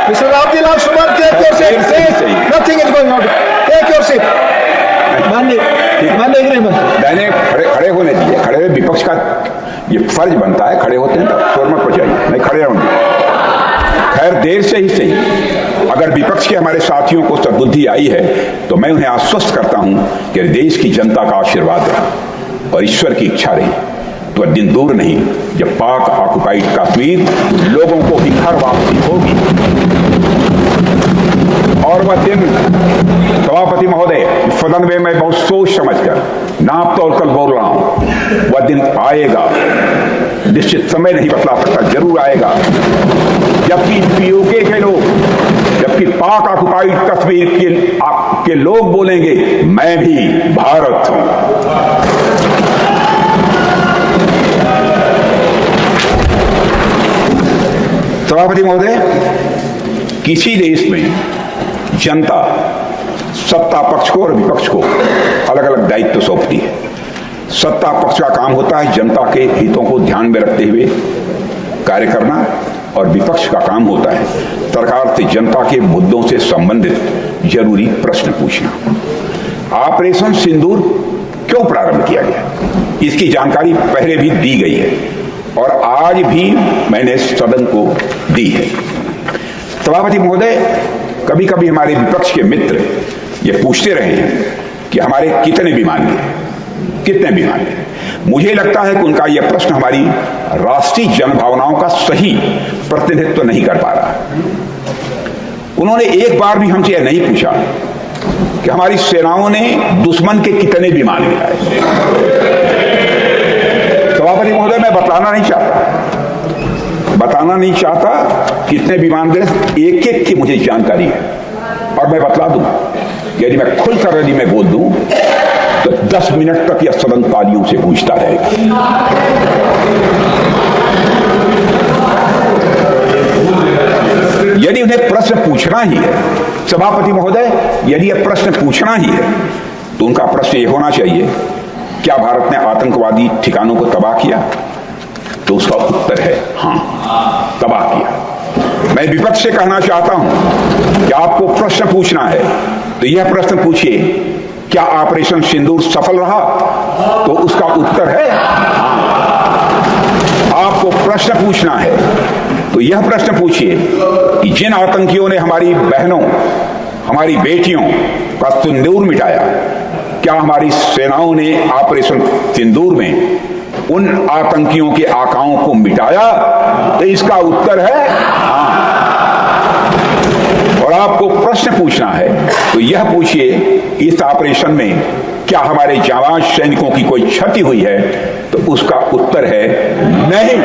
Mr. Abdul Shumar, take your seat. Nothing is going on. Take your seat. माननीय गृह मंत्री, मैंने खड़े होने दिए, खड़े हुए विपक्ष का ये फर्ज बनता है, खड़े होते हैं तो शोर मत पहुंचाइए, नहीं खड़े रहूंगी। खैर देर से ही सही, अगर विपक्ष के हमारे साथियों को सद्बुद्धि आई है तो मैं उन्हें आश्वस्त करता हूं कि देश की जनता का आशीर्वाद रहा और ईश्वर की इच्छा रही तो दिन दूर नहीं जब पाक ऑक्युपाइड कश्मीर लोगों को भी घर वापसी होगी। और वह दिन, सभापति महोदय, सदन में मैं बहुत सोच समझकर नाप तोल कर बोल रहा हूं, वह दिन आएगा निश्चित समय नहीं बतला सकता, जरूर आएगा। जबकि पीओके के लोग, जबकि पाक ऑक्युपाइड कश्मीर के लोग बोलेंगे मैं भी भारत हूं। सभापति महोदय, किसी देश में जनता सत्ता पक्ष को और विपक्ष को अलग अलग दायित्व सौंपती है। सत्ता पक्ष का काम होता है जनता के हितों को ध्यान में रखते हुए कार्य करना, और विपक्ष का काम होता है सरकार से जनता के मुद्दों से संबंधित जरूरी प्रश्न पूछना। ऑपरेशन सिंदूर क्यों प्रारंभ किया गया, इसकी जानकारी पहले भी दी गई है और आज भी मैंने सदन को दी है। सभापति महोदय, कभी कभी हमारे विपक्ष के मित्र ये पूछते रहे हैं कि हमारे कितने विमान गिरे, कितने विमान गिरे। मुझे लगता है कि उनका यह प्रश्न हमारी राष्ट्रीय जनभावनाओं का सही प्रतिनिधित्व नहीं कर पा रहा। उन्होंने एक बार भी हमसे यह नहीं पूछा कि हमारी सेनाओं ने दुश्मन के कितने विमान गिराए। सभापति महोदय, मैं बताना नहीं चाहता कितने विमान गिरे, एक एक की मुझे जानकारी है और मैं बतला दूं। यदि मैं खुलकर यदि मैं बोल दूं तो 10 मिनट तक यह सदन तालियों से गूंजता रहेगा। यदि उन्हें प्रश्न पूछना ही है, सभापति महोदय, यदि यह प्रश्न पूछना ही है तो उनका प्रश्न यह होना चाहिए, क्या भारत ने आतंकवादी ठिकानों को तबाह किया? तो उसका उत्तर है हां, तबाह किया। मैं विपक्ष से कहना चाहता हूं कि आपको प्रश्न पूछना है तो यह प्रश्न पूछिए, क्या ऑपरेशन सिंदूर सफल रहा? तो उसका उत्तर है हां। आपको प्रश्न पूछना है तो यह प्रश्न पूछिए कि जिन आतंकियों ने हमारी बहनों, हमारी बेटियों का सिंदूर मिटाया, क्या हमारी सेनाओं ने ऑपरेशन सिंदूर में उन आतंकियों के आकाओं को मिटाया? तो इसका उत्तर है हां। और आपको प्रश्न पूछना है तो यह पूछिए, इस ऑपरेशन में क्या हमारे जाबाज सैनिकों की कोई क्षति हुई है? तो उसका उत्तर है नहीं,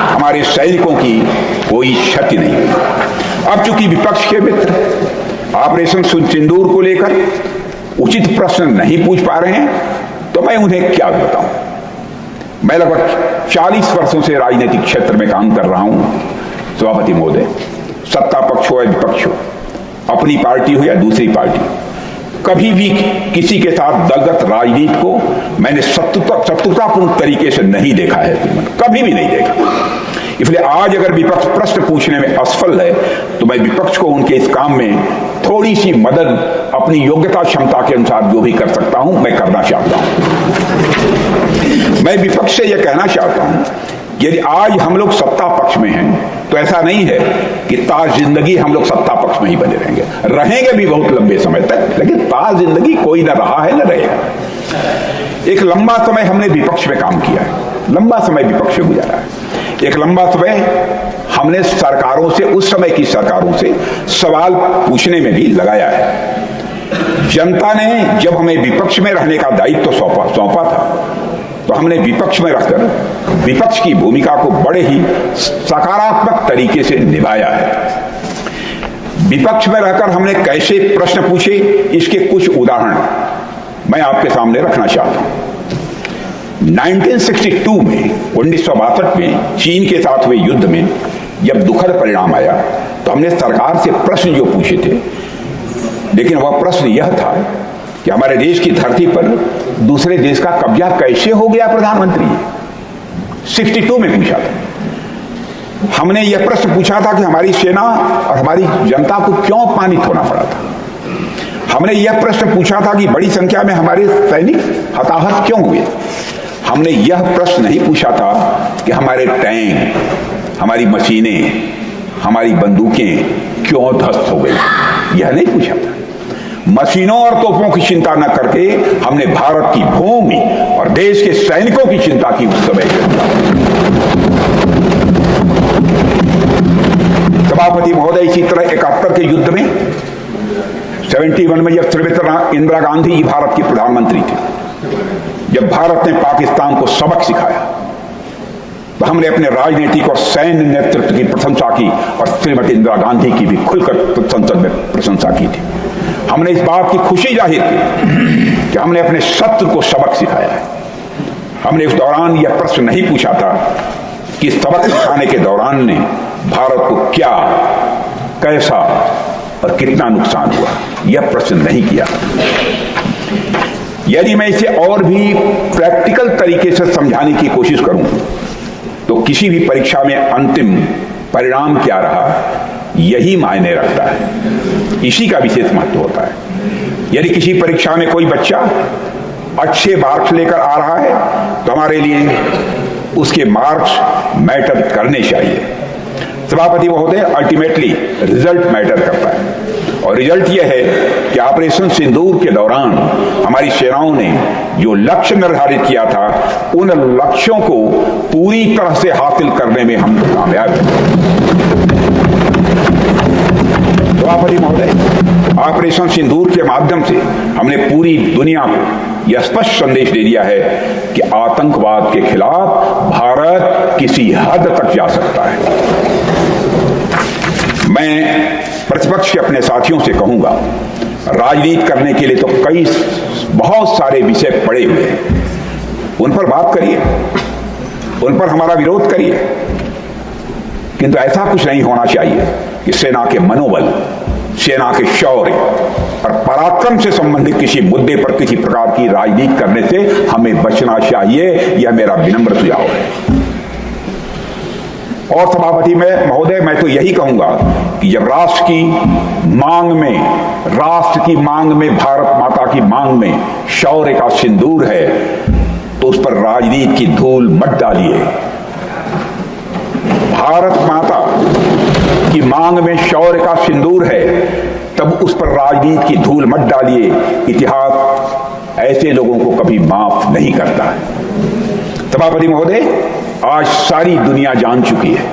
हमारे सैनिकों की कोई क्षति नहीं हुई। अब चूंकि विपक्ष के मित्र ऑपरेशन सिंदूर को लेकर उचित प्रश्न नहीं पूछ पा रहे हैं तो मैं उन्हें क्या बताऊं। मैं लगभग 40 वर्षों से राजनीतिक क्षेत्र में काम कर रहा हूं। सभापति महोदय, सत्ता पक्ष हो या विपक्ष हो, अपनी पार्टी हो या दूसरी पार्टी, कभी भी किसी के साथ दलगत राजनीति को मैंने शत्रुतापूर्ण तरीके से नहीं देखा है, कभी भी नहीं देखा। इसलिए आज अगर विपक्ष प्रश्न पूछने में असफल है तो मैं विपक्ष को उनके इस काम में थोड़ी सी मदद अपनी योग्यता क्षमता के अनुसार जो भी कर सकता हूं मैं करना चाहता हूं। मैं विपक्ष से यह कहना चाहता हूं, यदि आज हम लोग सत्ता पक्ष में हैं तो ऐसा नहीं है कि ताज जिंदगी हम लोग सत्ता पक्ष में ही बने रहेंगे भी बहुत लंबे समय तक, लेकिन ताज जिंदगी कोई न रहा है न रहेगा। एक लंबा समय हमने विपक्ष में काम किया है, लंबा समय विपक्ष में गुजारा है। एक लंबा समय हमने सरकारों से, उस समय की सरकारों से सवाल पूछने में भी लगाया है। जनता ने जब हमें विपक्ष में रहने का दायित्व सौंपा था तो हमने विपक्ष में रखकर विपक्ष की भूमिका को बड़े ही सकारात्मक तरीके से निभाया है। विपक्ष में रहकर हमने कैसे प्रश्न पूछे, इसके कुछ उदाहरण मैं आपके सामने रखना चाहता हूं। 1962 में 1962 में चीन के साथ हुए युद्ध में जब दुखद परिणाम आया तो हमने सरकार से प्रश्न जो पूछे थे, लेकिन वह प्रश्न यह था कि हमारे देश की धरती पर दूसरे देश का कब्जा कैसे हो गया प्रधानमंत्री? 62 में पूछा था। हमने यह प्रश्न पूछा था कि हमारी सेना और हमारी जनता को क्यों अपमानित होना पड़ा था। हमने यह प्रश्न पूछा था कि बड़ी संख्या में हमारे सैनिक हताहत क्यों हुए। हमने यह प्रश्न नहीं पूछा था कि हमारे टैंक, हमारी मशीनें, हमारी बंदूकें क्यों ध्वस्त हो गई, यह नहीं पूछा था। मशीनों और तोपों की चिंता न करके हमने भारत की भूमि और देश के सैनिकों की चिंता की उस समय। सभापति महोदय, इसी तरह 71 के युद्ध में 71 में जब श्रीमती इंदिरा गांधी भारत की प्रधानमंत्री थी, जब भारत ने पाकिस्तान को सबक सिखाया, तो हमने अपने राजनीतिक और सैन्य नेतृत्व की प्रशंसा की और श्रीमती इंदिरा गांधी की भी खुलकर संसद में प्रशंसा की थी। हमने इस बात की खुशी जाहिर की कि हमने अपने शत्रु को सबक सिखाया है। हमने उस दौरान यह प्रश्न नहीं पूछा था कि सबक सिखाने के दौरान ने भारत को क्या, कैसा और कितना नुकसान हुआ, यह प्रश्न नहीं किया। यदि मैं इसे और भी प्रैक्टिकल तरीके से समझाने की कोशिश करूं तो किसी भी परीक्षा में अंतिम परिणाम क्या रहा यही मायने रखता है, इसी का विशेष महत्व होता है। यदि किसी परीक्षा में कोई बच्चा अच्छे मार्क्स लेकर आ रहा है तो हमारे लिए उसके मार्क्स मैटर करने चाहिए। सभापति महोदय, अल्टीमेटली रिजल्ट मैटर करता है और रिजल्ट यह है कि ऑपरेशन सिंदूर के दौरान हमारी सेनाओं ने जो लक्ष्य निर्धारित किया था उन लक्ष्यों को पूरी तरह से हासिल करने में हम कामयाब हैं। सभापति महोदय, ऑपरेशन सिंदूर के माध्यम से हमने पूरी दुनिया को यह स्पष्ट संदेश दे दिया है कि आतंकवाद के खिलाफ भारत किसी हद तक जा सकता है। मैं प्रतिपक्ष के अपने साथियों से कहूंगा, राजनीति करने के लिए तो बहुत सारे विषय पड़े हुए हैं, उन पर बात करिए, उन पर हमारा विरोध करिए, किंतु ऐसा कुछ नहीं होना चाहिए कि सेना के मनोबल, सेना के शौर्य और पराक्रम से संबंधित किसी मुद्दे पर किसी प्रकार की राजनीति करने से हमें बचना चाहिए। यह मेरा विनम्र सुझाव है। और सभापति महोदय, मैं तो यही कहूंगा कि जब राष्ट्र की मांग में भारत माता की मांग में शौर्य का सिंदूर है तो उस पर राजनीति की धूल मत डालिए। भारत माता की मांग में शौर्य का सिंदूर है तब उस पर राजनीति की धूल मत डालिए। इतिहास ऐसे लोगों को कभी माफ नहीं करता है। सभापति महोदय, आज सारी दुनिया जान चुकी है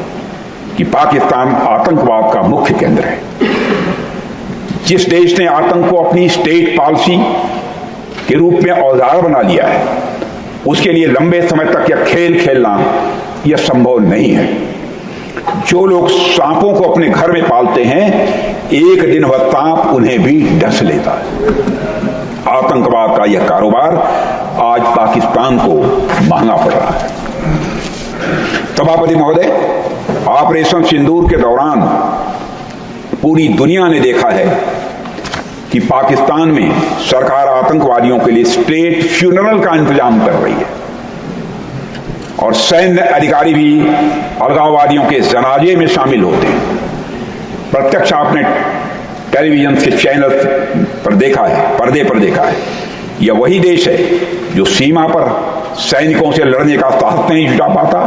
कि पाकिस्तान आतंकवाद का मुख्य केंद्र है। जिस देश ने आतंक को अपनी स्टेट पॉलिसी के रूप में औजार बना लिया है उसके लिए लंबे समय तक यह खेल खेलना यह संभव नहीं है। जो लोग सांपों को अपने घर में पालते हैं, एक दिन वह सांप उन्हें भी डस लेता है। आतंकवाद का यह कारोबार आज पाकिस्तान को महंगा पड़ रहा है। सभापति महोदय, ऑपरेशन सिंदूर के दौरान पूरी दुनिया ने देखा है कि पाकिस्तान में सरकार आतंकवादियों के लिए स्टेट फ्यूनरल का इंतजाम कर रही है और सैन्य अधिकारी भी अलगाववादियों के जनाजे में शामिल होते हैं। प्रत्यक्ष आपने टेलीविजन के चैनल पर देखा है, पर्दे पर देखा है। यह वही देश है जो सीमा पर सैनिकों से लड़ने का साहस नहीं जुटा पाता,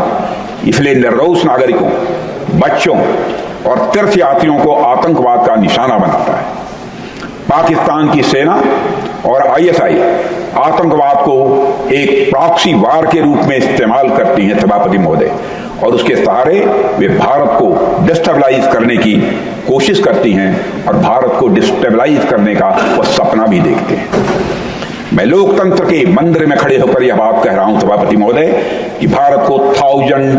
इसलिए निर्दोष नागरिकों, बच्चों और तीर्थयात्रियों को आतंकवाद का निशाना बनाता है। पाकिस्तान की सेना और आईएसआई आतंकवाद को एक प्रॉक्सी वार के रूप में इस्तेमाल करती हैं सभापति महोदय, और उसके सहारे वे भारत को डिस्टेबलाइज करने की कोशिश करती हैं और भारत को डिस्टेबलाइज करने का वह सपना भी देखते हैं। मैं लोकतंत्र के मंदिर में खड़े होकर यह बात कह रहा हूं सभापति महोदय कि भारत को 1000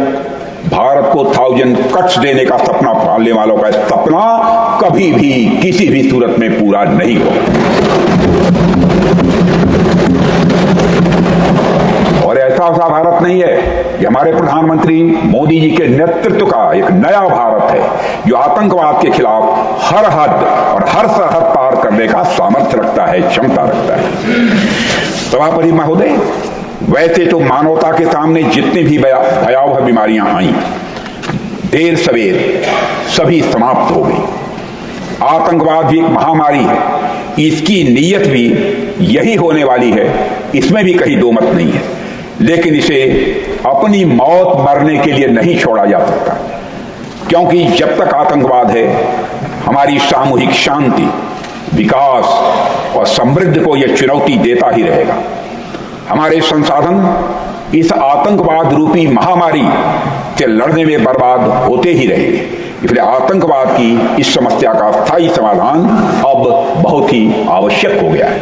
कट्स देने का सपना पालने वालों का सपना कभी भी किसी भी सूरत में पूरा नहीं होगा। और ऐसा भारत नहीं है, ये हमारे प्रधानमंत्री मोदी जी के नेतृत्व का एक नया भारत है जो आतंकवाद के खिलाफ हर हद और हर सरहद पार करने का सामर्थ्य रखता है, क्षमता रखता है। सभापति महोदय, वैसे तो मानवता के सामने जितनी भी भयावह बीमारियां आई, देर सवेर सभी समाप्त हो गई। आतंकवाद भी एक महामारी है, इसकी नीयत भी यही होने वाली है, इसमें भी कहीं दो मत नहीं है, लेकिन इसे अपनी मौत मरने के लिए नहीं छोड़ा जा सकता, क्योंकि जब तक आतंकवाद है हमारी सामूहिक शांति, विकास और समृद्धि को यह चुनौती देता ही रहेगा। हमारे संसाधन इस आतंकवाद रूपी महामारी से लड़ने में बर्बाद होते ही रहेंगे, इसलिए आतंकवाद की इस समस्या का स्थायी समाधान अब बहुत ही आवश्यक हो गया है।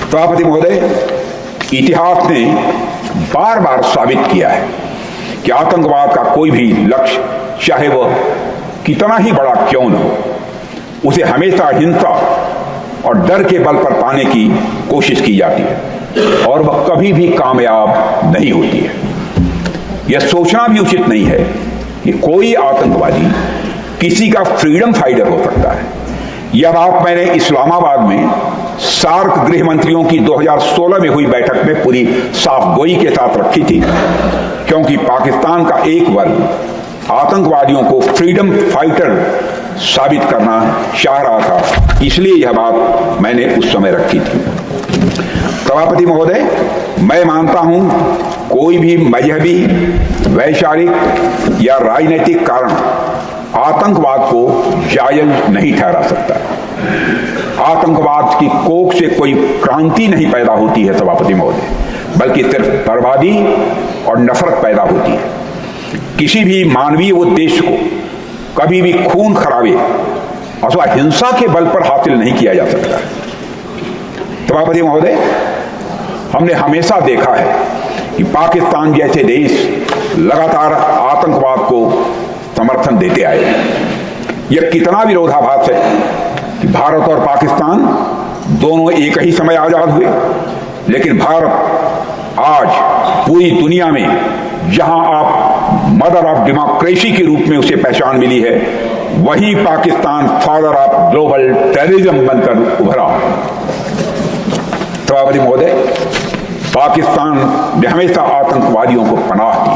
सभापति महोदय, इतिहास ने बार बार साबित किया है कि आतंकवाद का कोई भी लक्ष्य, चाहे वह कितना ही बड़ा क्यों न हो, उसे हमेशा हिंसा और डर के बल पर पाने की कोशिश की जाती है और वह कभी भी कामयाब नहीं होती है। यह सोचना भी उचित नहीं है कि कोई आतंकवादी किसी का फ्रीडम फाइटर हो सकता है। यह बात मैंने इस्लामाबाद में सार्क गृह मंत्रियों की 2016 में हुई बैठक में पूरी साफ गोई के साथ रखी थी, क्योंकि पाकिस्तान का एक वर्ग आतंकवादियों को फ्रीडम फाइटर साबित करना चाह रहा था, इसलिए यह बात मैंने उस समय रखी थी। सभापति महोदय, मैं मानता हूं कोई भी मजहबी, वैचारिक या राजनीतिक कारण आतंकवाद को जायज नहीं ठहरा सकता। आतंकवाद की कोख से कोई क्रांति नहीं पैदा होती है सभापति महोदय, बल्कि सिर्फ बर्बादी और नफरत पैदा होती है। किसी भी मानवीय उद्देश्य को कभी भी खून खराबे अथवा हिंसा के बल पर हासिल नहीं किया जा सकता। सभापति महोदय, हमने हमेशा देखा है कि पाकिस्तान जैसे देश लगातार आतंकवाद को समर्थन देते आए हैं। यह कितना विरोधाभास है कि भारत और पाकिस्तान दोनों एक ही समय आजाद हुए, लेकिन भारत आज पूरी दुनिया में जहां आप मदर ऑफ डेमोक्रेसी के रूप में उसे पहचान मिली है, वहीं Pakistan father of global terrorism बनकर उभरा। सभापति महोदय, पाकिस्तान ने हमेशा आतंकवादियों को पनाह दी।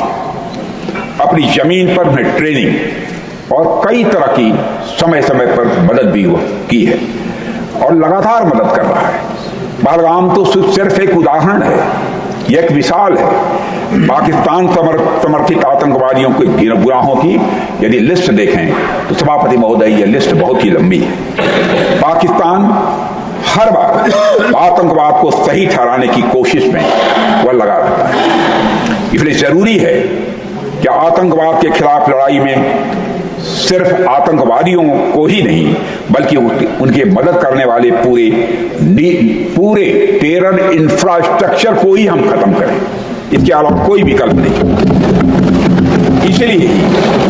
अपनी जमीन पर उन्हें ट्रेनिंग और कई तरह की समय समय पर मदद भी की है और लगातार मदद कर रहा है। पहलगाम तो सिर्फ एक उदाहरण है, यह एक मिसाल है। पाकिस्तान समर्थित आतंकवादियों के गुनाहों की यदि लिस्ट देखें तो सभापति महोदय, यह लिस्ट बहुत ही लंबी है। पाकिस्तान हर बार आतंकवाद को सही ठहराने की कोशिश में वह लगा रहता है। इसलिए जरूरी है कि आतंकवाद के खिलाफ लड़ाई में सिर्फ आतंकवादियों को ही नहीं, बल्कि उनके मदद करने वाले पूरे टेरर इंफ्रास्ट्रक्चर को ही हम खत्म करें। इसके अलावा कोई विकल्प नहीं। इसलिए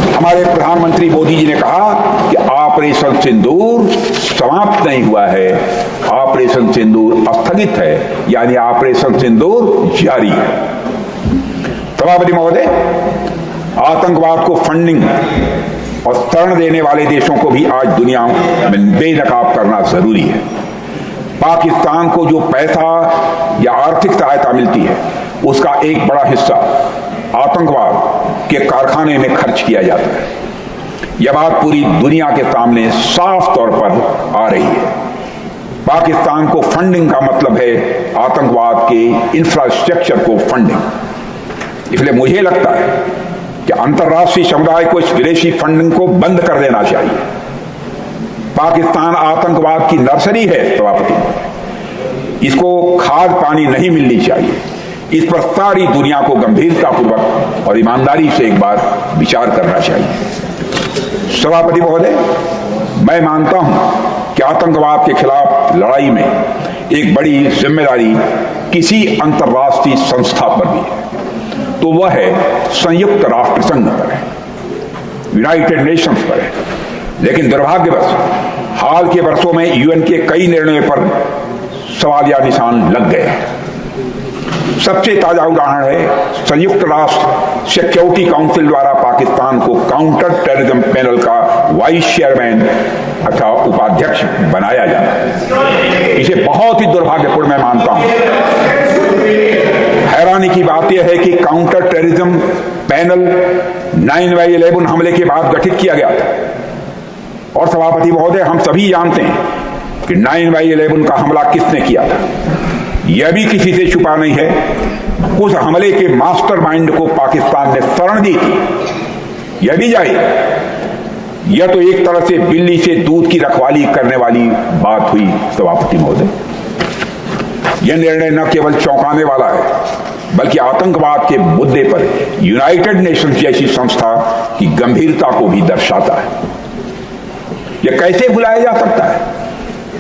हमारे प्रधानमंत्री मोदी जी ने कहा कि ऑपरेशन सिंदूर समाप्त नहीं हुआ है, ऑपरेशन सिंदूर स्थगित है, यानी ऑपरेशन सिंदूर जारी है। सभापति महोदय, आतंकवाद को फंडिंग और शरण देने वाले देशों को भी आज दुनिया में बेनकाब करना जरूरी है। पाकिस्तान को जो पैसा या आर्थिक सहायता मिलती है, उसका एक बड़ा हिस्सा आतंकवाद के कारखाने में खर्च किया जाता है। यह बात पूरी दुनिया के सामने साफ तौर पर आ रही है। पाकिस्तान को फंडिंग का मतलब है आतंकवाद के इंफ्रास्ट्रक्चर को फंडिंग। इसलिए मुझे लगता है कि अंतर्राष्ट्रीय समुदाय को इस विदेशी फंडिंग को बंद कर देना चाहिए। पाकिस्तान आतंकवाद की नर्सरी है सभापति, इसको खाद पानी नहीं मिलनी चाहिए। इस पर सारी दुनिया को गंभीरतापूर्वक और ईमानदारी से एक बार विचार करना चाहिए। सभापति महोदय, मैं मानता हूं कि आतंकवाद के खिलाफ लड़ाई में एक बड़ी जिम्मेदारी किसी अंतर्राष्ट्रीय संस्था पर भी है, तो वह है संयुक्त राष्ट्र संघ पर है, यूनाइटेड नेशंस पर है। लेकिन दुर्भाग्यवश हाल के वर्षों में यूएन के कई निर्णयों पर सवाल या निशान लग गए हैं। सबसे ताजा उदाहरण है संयुक्त राष्ट्र सिक्योरिटी काउंसिल द्वारा पाकिस्तान को काउंटर टेररिज्म पैनल का वाइस चेयरमैन अथवा उपाध्यक्ष बनाया जाना। इसे बहुत ही दुर्भाग्यपूर्ण मैं मानता हूं। हैरानी की बात यह है कि काउंटर टेररिज्म पैनल 9/11 हमले के बाद गठित किया गया था और सभापति महोदय, हम सभी जानते हैं कि 9/11 का हमला किसने किया था। यह भी किसी से छुपा नहीं है। उस हमले के मास्टरमाइंड को पाकिस्तान ने शरण दी थी। यह भी जाहिर है, यह तो एक तरह से बिल्ली से दूध की रखवाली करने वाली बात हुई सभापति महोदय। यह निर्णय न केवल चौंकाने वाला है, बल्कि आतंकवाद के मुद्दे पर यूनाइटेड नेशंस जैसी संस्था की गंभीरता को भी दर्शाता है। यह कैसे भुलाया जा सकता है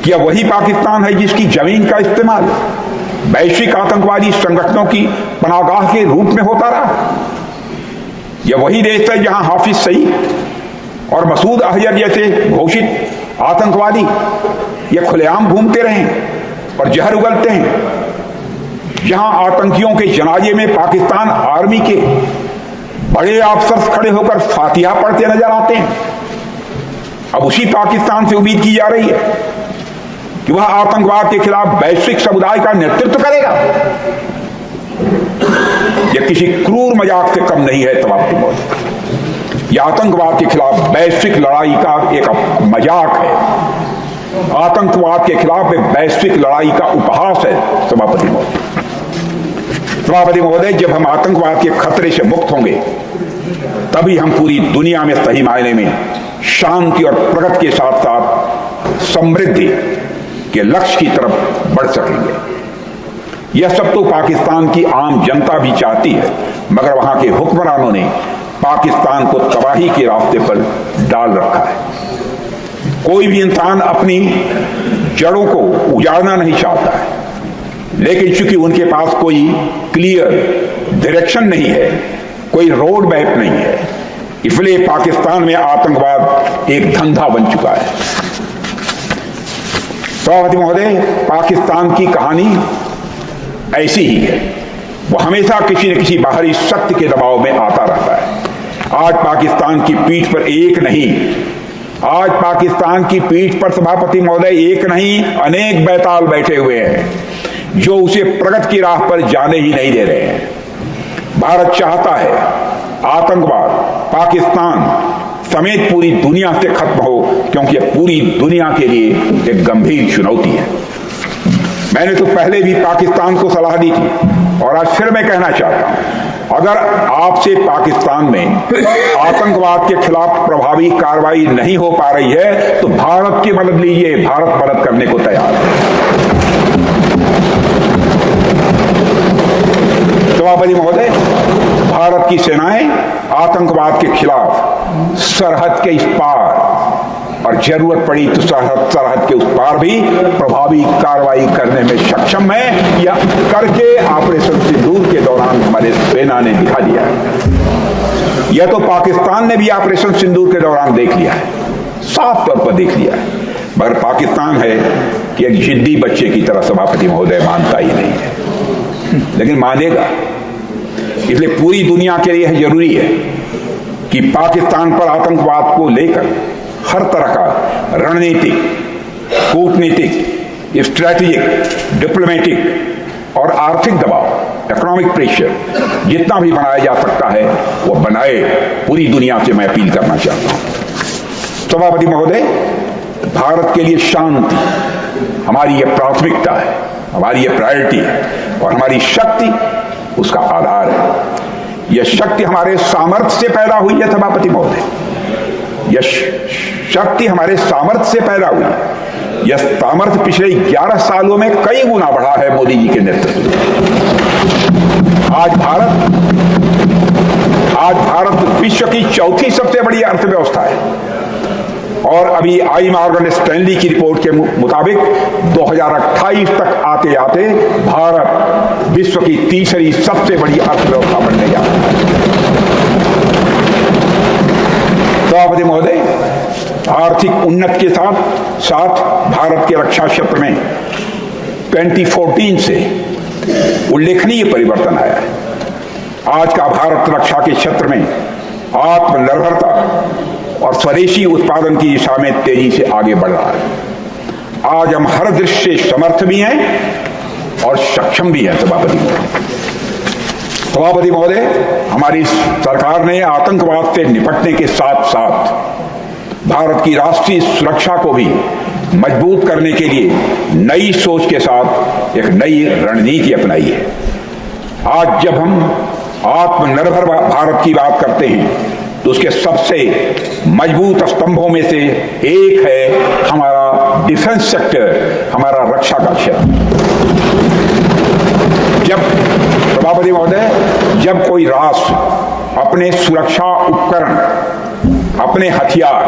कि यह वही पाकिस्तान है जिसकी जमीन का इस्तेमाल वैश्विक आतंकवादी संगठनों की पनाहगाह के रूप में होता रहा। यह वही देश है जहां हाफिज सईद और मसूद अजहर जैसे घोषित आतंकवादी ये खुलेआम घूमते रहे और जहर उगलते हैं, जहां आतंकियों के जनाजे में पाकिस्तान आर्मी के बड़े अफसर खड़े होकर फातिहा पढ़ते नजर आते हैं। अब उसी पाकिस्तान से उम्मीद की जा रही है कि वह आतंकवाद के खिलाफ वैश्विक समुदाय का नेतृत्व करेगा। यह किसी क्रूर मजाक से कम नहीं है तबाही मौत। यह आतंकवाद के खिलाफ वैश्विक लड़ाई का एक मजाक है। आतंकवाद के खिलाफ एक वैश्विक लड़ाई का उपहास है। सभापति महोदय, जब हम आतंकवाद के खतरे से मुक्त होंगे तभी हम पूरी दुनिया में सही मायने में शांति और प्रगति के साथ साथ समृद्धि के लक्ष्य की तरफ बढ़ सकेंगे। यह सब तो पाकिस्तान की आम जनता भी चाहती है, मगर वहां के हुक्मरानों ने पाकिस्तान को तबाही के रास्ते पर डाल रखा है। कोई भी इंसान अपनी जड़ों को उजाड़ना नहीं चाहता है, लेकिन चूंकि उनके पास कोई क्लियर डायरेक्शन नहीं है, कोई रोड मैप नहीं है, इसलिए पाकिस्तान में आतंकवाद एक धंधा बन चुका है। सभापति महोदय, पाकिस्तान की कहानी ऐसी ही है। वो हमेशा किसी न किसी बाहरी शक्ति के दबाव में आता रहता है। आज पाकिस्तान की पीठ पर एक नहीं, आज पाकिस्तान की पीठ पर सभापति महोदय एक नहीं अनेक बैताल बैठे हुए हैं जो उसे प्रगति की राह पर जाने ही नहीं दे रहे हैं। भारत चाहता है आतंकवाद पाकिस्तान समेत पूरी दुनिया से खत्म हो, क्योंकि यह पूरी दुनिया के लिए एक गंभीर चुनौती है। मैंने तो पहले भी पाकिस्तान को सलाह दी थी और आज फिर मैं कहना चाहता हूं, अगर आपसे पाकिस्तान में आतंकवाद के खिलाफ प्रभावी कार्रवाई नहीं हो पा रही है तो भारत की मदद लीजिए। भारत मदद करने को तैयार है। सभापति महोदय, भारत की सेनाएं आतंकवाद के खिलाफ सरहद के इस पार और जरूरत पड़ी तो सरहद के उस पार भी प्रभावी कार्रवाई करने में सक्षम है। यह करके ऑपरेशन सिंदूर के दौरान हमारे सेना ने दिखा दिया है। यह तो पाकिस्तान ने भी ऑपरेशन सिंदूर के दौरान देख लिया है, साफ तौर पर देख लिया है। मगर पाकिस्तान है कि एक जिद्दी बच्चे की तरह सभापति महोदय मानता ही नहीं है, लेकिन मानेगा। इसलिए पूरी दुनिया के लिए जरूरी है कि पाकिस्तान पर आतंकवाद को लेकर हर तरह का रणनीतिक, कूटनीतिक, स्ट्रैटेजिक, डिप्लोमेटिक और आर्थिक दबाव, इकोनॉमिक प्रेशर जितना भी बनाया जा सकता है वो बनाए। पूरी दुनिया से मैं अपील करना चाहता हूं। सभापति महोदय, भारत के लिए शांति हमारी ये प्राथमिकता है, हमारी ये प्रायोरिटी है और हमारी शक्ति उसका आधार है। यह शक्ति हमारे सामर्थ्य से पैदा हुई है। सभापति महोदय, यह शक्ति हमारे सामर्थ्य से पैदा हुई है। यह सामर्थ्य पिछले 11 सालों में कई गुना बढ़ा है मोदी जी के नेतृत्व में। आज भारत विश्व की चौथी सबसे बड़ी अर्थव्यवस्था है और अभी आई मॉर्गन स्टैनली की रिपोर्ट के मुताबिक 2028 तक आते आते भारत विश्व की तीसरी सबसे बड़ी अर्थव्यवस्था बनने जा रहा है। सभापति महोदय, आर्थिक उन्नति के साथ साथ भारत के रक्षा क्षेत्र में 2014 से उल्लेखनीय परिवर्तन आया है। आज का भारत रक्षा के क्षेत्र में आत्मनिर्भरता और स्वदेशी उत्पादन की दिशा में तेजी से आगे बढ़ रहा है। आज हम हर दृष्टि से समर्थ भी हैं और सक्षम भी हैं। सभापति महोदय, हमारी सरकार ने आतंकवाद से निपटने के साथ साथ भारत की राष्ट्रीय सुरक्षा को भी मजबूत करने के लिए नई सोच के साथ एक नई रणनीति अपनाई है। आज जब हम आत्मनिर्भर भारत की बात करते हैं तो उसके सबसे मजबूत स्तंभों में से एक है हमारा डिफेंस सेक्टर, हमारा रक्षा का क्षेत्र। जब सभापति महोदय, जब कोई राष्ट्र अपने सुरक्षा उपकरण, अपने हथियार,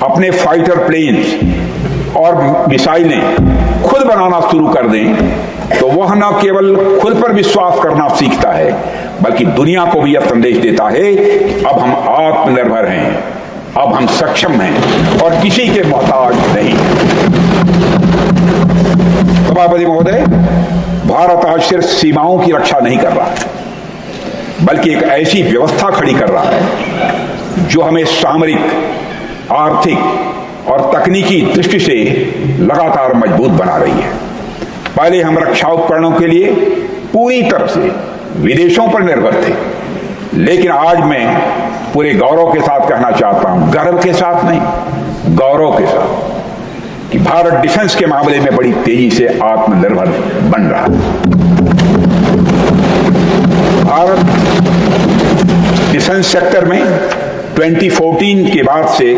अपने फाइटर प्लेन्स और मिसाइलें खुद बनाना शुरू कर दें तो वह न केवल खुद पर विश्वास करना सीखता है बल्कि दुनिया को भी यह संदेश देता है कि अब हम आत्मनिर्भर हैं, अब हम सक्षम हैं और किसी के मोहताज नहीं। सभापति महोदय, भारत आज सिर्फ सीमाओं की रक्षा नहीं कर रहा है बल्कि एक ऐसी व्यवस्था खड़ी कर रहा है जो हमें सामरिक, आर्थिक और तकनीकी दृष्टि से लगातार मजबूत बना रही है। पहले हम रक्षा उपकरणों के लिए पूरी तरह से विदेशों पर निर्भर थे, लेकिन आज मैं पूरे गौरव के साथ कहना चाहता हूं, गर्व के साथ नहीं, गौरव के साथ, कि भारत डिफेंस के मामले में बड़ी तेजी से आत्मनिर्भर बन रहा है। भारत डिफेंस सेक्टर में 2014 के बाद से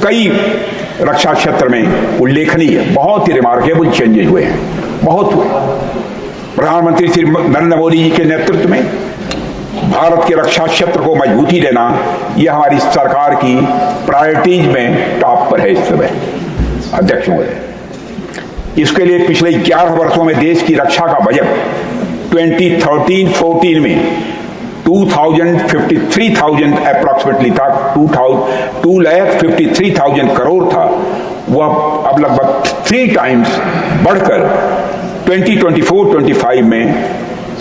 कई रक्षा क्षेत्र में उल्लेखनीय, बहुत ही रिमार्केबल चेंजेस हुए हैं, बहुत हुए। प्रधानमंत्री श्री नरेंद्र मोदी जी के नेतृत्व में भारत के रक्षा क्षेत्र को मजबूती देना यह हमारी सरकार की प्रायोरिटीज में टॉप पर है इस समय। अध्यक्ष महोदय, इसके लिए पिछले 11 वर्षों में देश की रक्षा का बजट 2013-14 में 2,53,000 अप्रॉक्सीमेटली था, 2,53,000 करोड़ था। वह अब लगभग 3 टाइम्स बढ़कर 2024-25 में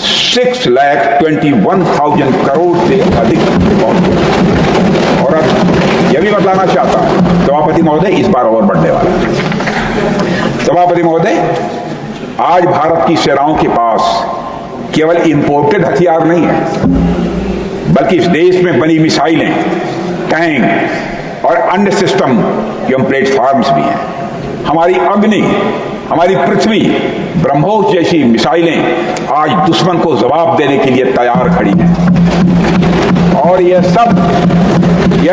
6,21,000 करोड़ से अधिक पहुंचे। और अब यह भी बतलाना चाहता हूं सभापति महोदय, इस बार और बढ़ने वाला है। सभापति महोदय, आज भारत की सेनाओं के पास केवल इंपोर्टेड हथियार नहीं है बल्कि इस देश में बनी मिसाइलें, टैंक और अन्य सिस्टम एवं प्लेटफॉर्म्स भी हैं। हमारी अग्नि, हमारी पृथ्वी, ब्रह्मोस जैसी मिसाइलें आज दुश्मन को जवाब देने के लिए तैयार खड़ी हैं। और यह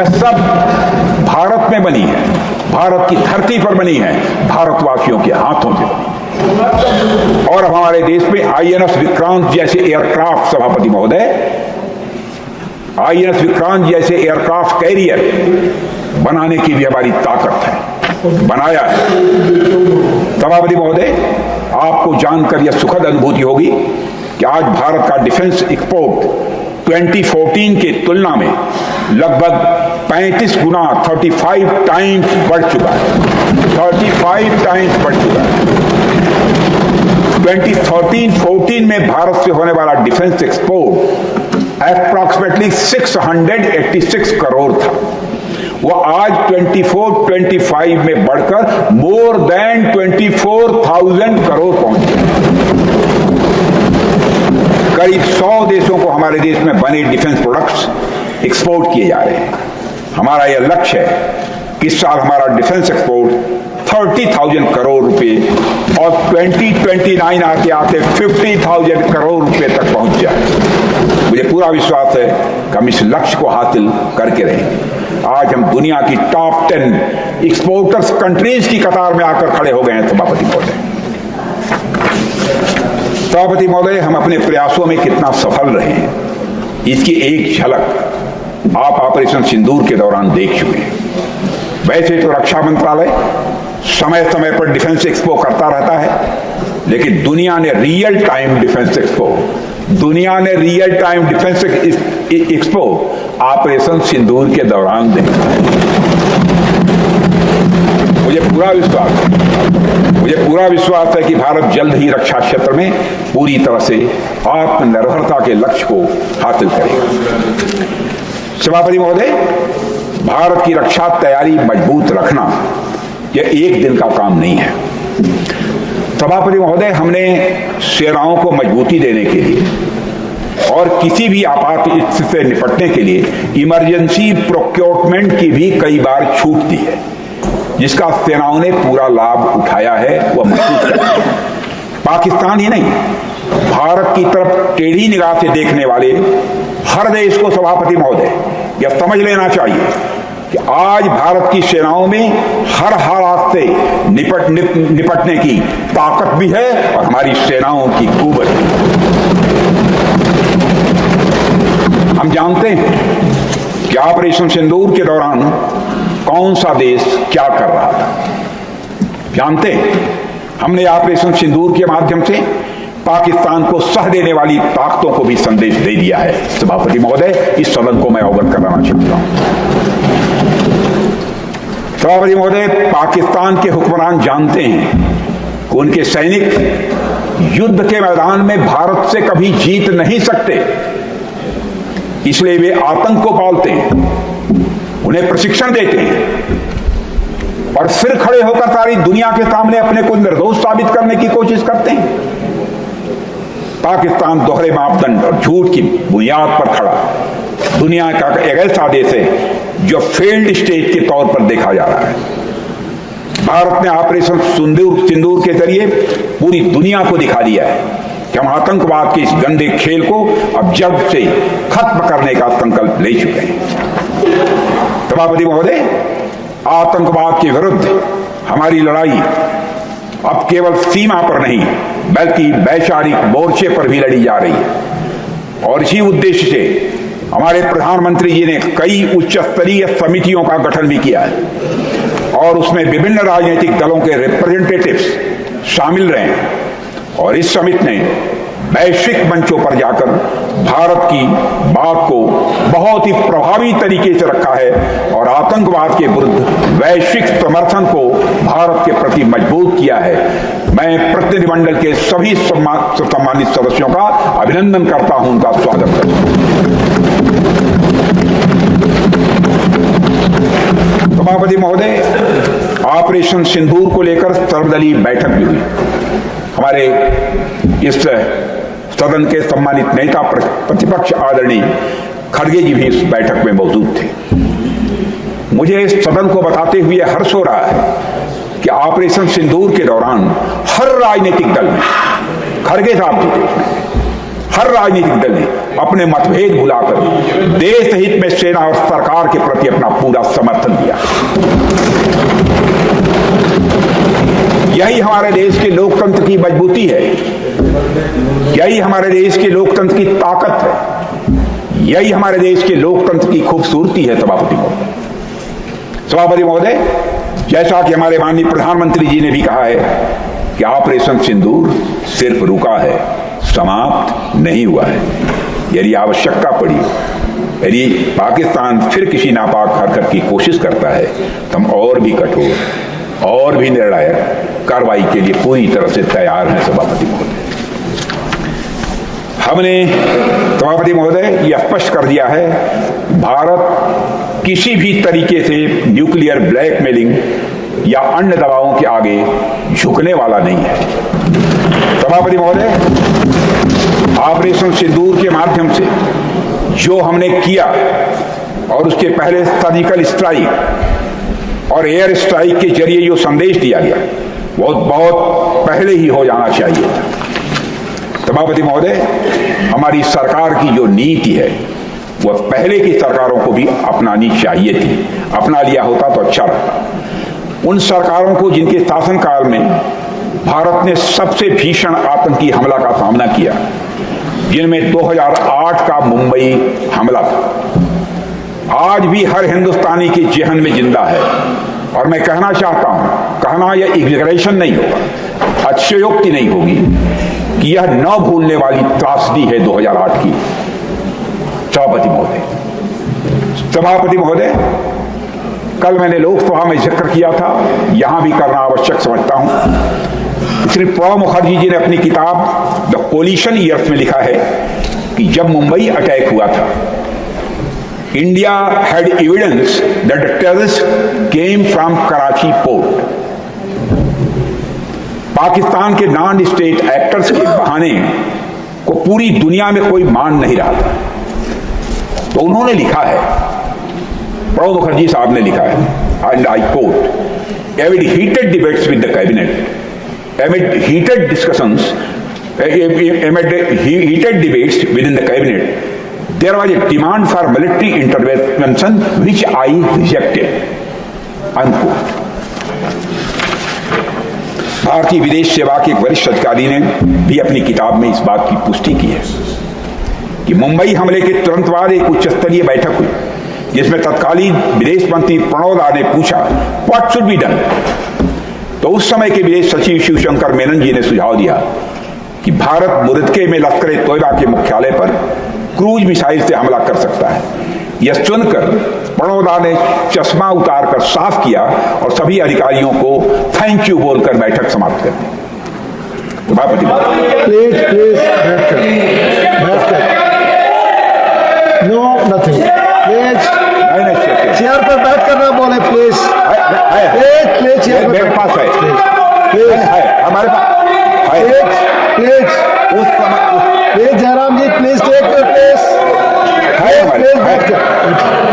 सब भारत में बनी है, भारत की धरती पर बनी है, भारतवासियों के हाथों से बनी है। और अब हमारे देश में INS विक्रांत जैसे एयरक्राफ्ट, सभापति महोदय, INS विक्रांत जैसे एयरक्राफ्ट कैरियर बनाने की भी हमारी ताकत है, बनाया है। सभापति महोदय, आपको जानकर यह सुखद अनुभूति होगी कि आज भारत का डिफेंस एक्सपोर्ट 2014 के तुलना में लगभग 35 गुना 35 टाइम्स बढ़ चुका है, 35 टाइम्स बढ़ चुका है। 2013-14 में भारत से होने वाला डिफेंस एक्सपोर्ट अप्रॉक्सीमेटली 686 करोड़ था। वह आज 24-25 में बढ़कर मोर देन 24,000 करोड़ पहुंच गया। करीब 100 देशों को हमारे देश में बने डिफेंस प्रोडक्ट्स एक्सपोर्ट किए जा रहे हैं। हमारा यह लक्ष्य है कि इस साल हमारा डिफेंस एक्सपोर्ट 30,000 करोड़ रुपए और 2029 आते आते 50,000 करोड़ रुपए तक पहुंच जाए। मुझे पूरा विश्वास है कि हम इस लक्ष्य को हासिल करके रहेंगे। आज हम दुनिया की टॉप 10 एक्सपोर्टर्स कंट्रीज की कतार में आकर खड़े हो गए हैं। सभापति महोदय, सभापति महोदय, हम अपने प्रयासों में कितना सफल रहे हैं इसकी एक झलक आप ऑपरेशन सिंदूर के दौरान देख चुके हैं। वैसे तो रक्षा मंत्रालय समय समय पर डिफेंस एक्सपो करता रहता है, लेकिन दुनिया ने real time defence expo operation Sindoor के दौरान देखा है। मुझे पूरा विश्वास है कि भारत जल्द ही रक्षा क्षेत्र में पूरी तरह से आत्मनिर्भरता के लक्ष्य को हासिल करेगा। सभापति महोदय, भारत की रक्षा तैयारी मजबूत रखना यह एक दिन का काम नहीं है। सभापति महोदय, हमने सेनाओं को मजबूती देने के लिए और किसी भी आपात स्थिति से निपटने के लिए इमरजेंसी प्रोक्योरमेंट की भी कई बार छूट दी है, जिसका सेनाओं ने पूरा लाभ उठाया है, वह महसूस करते हैं। पाकिस्तान ही नहीं, भारत की तरफ टेढ़ी निगाह से देखने वाले हर देश को सभापति महोदय यह समझ लेना चाहिए कि आज भारत की सेनाओं में हर हालात से निपटने की ताकत भी है और हमारी सेनाओं की कुव्वत भी। हम जानते हैं कि ऑपरेशन सिंदूर के दौरान कौन सा देश क्या कर रहा था। जानते हैं हमने ऑपरेशन सिंदूर के माध्यम से पाकिस्तान को सह देने वाली ताकतों को भी संदेश दे दिया है। सभापति महोदय, इस सदन को मैं अवगत कराना चाहता हूं। सभापति महोदय, पाकिस्तान के हुक्मरान जानते हैं कि उनके सैनिक युद्ध के मैदान में भारत से कभी जीत नहीं सकते, इसलिए वे आतंक को पालते हैं, उन्हें प्रशिक्षण देते हैं और फिर खड़े होकर सारी दुनिया के सामने अपने को निर्दोष साबित करने की कोशिश करते हैं। पाकिस्तान दोहरे मापदंड और झूठ की बुनियाद पर खड़ा दुनिया का एक ऐसा देश है जो फेल्ड स्टेट के तौर पर देखा जा रहा है। भारत ने ऑपरेशन सिंदूर के जरिए पूरी दुनिया को दिखा दिया है कि हम आतंकवाद के इस गंदे खेल को अब जड़ से खत्म करने का संकल्प ले चुके हैं। सभापति महोदय, आतंकवाद के विरुद्ध हमारी लड़ाई अब केवल सीमा पर नहीं बल्कि वैचारिक मोर्चे पर भी लड़ी जा रही है और इसी उद्देश्य से हमारे प्रधानमंत्री जी ने कई उच्च स्तरीय समितियों का गठन भी किया है और उसमें विभिन्न राजनीतिक दलों के रिप्रेजेंटेटिव्स शामिल रहे हैं और इस समिति ने वैश्विक मंचों पर जाकर भारत की बात को बहुत ही प्रभावी तरीके से रखा है और आतंकवाद के विरुद्ध वैश्विक समर्थन को भारत के प्रति मजबूत किया है। मैं प्रतिनिधिमंडल के सभी सम्मानित सदस्यों का अभिनंदन करता हूं, उनका स्वागत करता हूं। सभापति महोदय, ऑपरेशन सिंदूर को लेकर सर्वदलीय बैठक भी हुई। हमारे इस सदन के सम्मानित नेता प्रतिपक्ष आदरणीय खड़गे जी भी इस बैठक में मौजूद थे। मुझे इस सदन को बताते हुए हर्ष हो रहा है कि ऑपरेशन सिंदूर के दौरान हर राजनीतिक दल ने, खड़गे साहब जी थे, हर राजनीतिक दल ने अपने मतभेद भुलाकर देश हित में सेना और सरकार के प्रति अपना पूरा समर्थन दिया। यही हमारे देश के लोकतंत्र की मजबूती है, यही हमारे देश के लोकतंत्र की ताकत है, यही हमारे देश के लोकतंत्र की खूबसूरती है। सभापति महोदय, जैसा कि हमारे माननीय प्रधानमंत्री जी ने भी कहा है कि ऑपरेशन सिंदूर सिर्फ रुका है, समाप्त नहीं हुआ है। यदि आवश्यकता पड़ी, यदि पाकिस्तान फिर किसी नापाक हरकत की कोशिश करता है तो हम और भी कठोर और भी निर्णायक कार्रवाई के लिए पूरी तरह से तैयार हैं। सभापति महोदय, हमने सभापति महोदय यह स्पष्ट कर दिया है, भारत किसी भी तरीके से न्यूक्लियर ब्लैकमेलिंग या अन्य दबावों के आगे झुकने वाला नहीं है। सभापति महोदय, ऑपरेशन सिंदूर के माध्यम से जो हमने किया और उसके पहले सर्जिकल स्ट्राइक और एयर स्ट्राइक के जरिए जो संदेश दिया गया वो बहुत पहले ही हो जाना चाहिए था। सभापति महोदय, हमारी सरकार की जो नीति है वह पहले की सरकारों को भी अपनानी चाहिए थी, अपना लिया होता तो अच्छा रहता। उन सरकारों को जिनके शासनकाल में भारत ने सबसे भीषण आतंकी हमला का सामना किया, जिनमें 2008 का मुंबई हमला था, आज भी हर हिंदुस्तानी के जेहन में जिंदा है। और मैं कहना चाहता हूं, कहना यह एग्जैगरेशन नहीं होगा, अतिशयोक्ति नहीं होगी कि यह न भूलने वाली त्रासदी है 2008 की। सभापति महोदय, कल मैंने लोकसभा में जिक्र किया था, यहां भी करना आवश्यक समझता हूं। श्री प्रणब मुखर्जी जी ने अपनी किताब द कोलिशन ईयर्स में लिखा है कि जब मुंबई अटैक हुआ था, India had evidence that the terrorist came from Karachi port. Pakistan के नॉन स्टेट एक्टर्स के बहाने को पूरी दुनिया में कोई मान नहीं रहा था, तो उन्होंने लिखा है, प्रणब मुखर्जी साहब ने लिखा है, and I quote, एमिड heated debates with the cabinet, amid heated discussions, amid heated debates within the cabinet, there was a demand for military intervention which I rejected. Unquote. भारतीय विदेश सेवा के एक वरिष्ठ अधिकारी ने भी अपनी किताब में इस बात की पुष्टि की है कि मुंबई हमले के तुरंत बाद एक उच्च स्तरीय बैठक हुई जिसमें तत्कालीन विदेश मंत्री प्रणब दा ने पूछा, व्हाट शुड बी डन? तो उस समय के विदेश सचिव शिवशंकर मेनन जी ने सुझाव दिया कि भारत मुरदके में लश्कर-ए-तोयबा के मुख्यालय पर क्रूज मिसाइल से हमला कर सकता है। यह सुनकर बड़ौदा ने चश्मा उतारकर साफ किया और सभी अधिकारियों को थैंक यू बोलकर बैठक समाप्त कर दी। सभापति प्लीज बैठकर नो नथिंग प्लीज चेयर पर बैठ कर ना बोले प्लीज प्लीज चेयर मेरे पास है प्लीज हमारे पास है प्लीज उस समय please Jairam ji please take your place please बैठ कर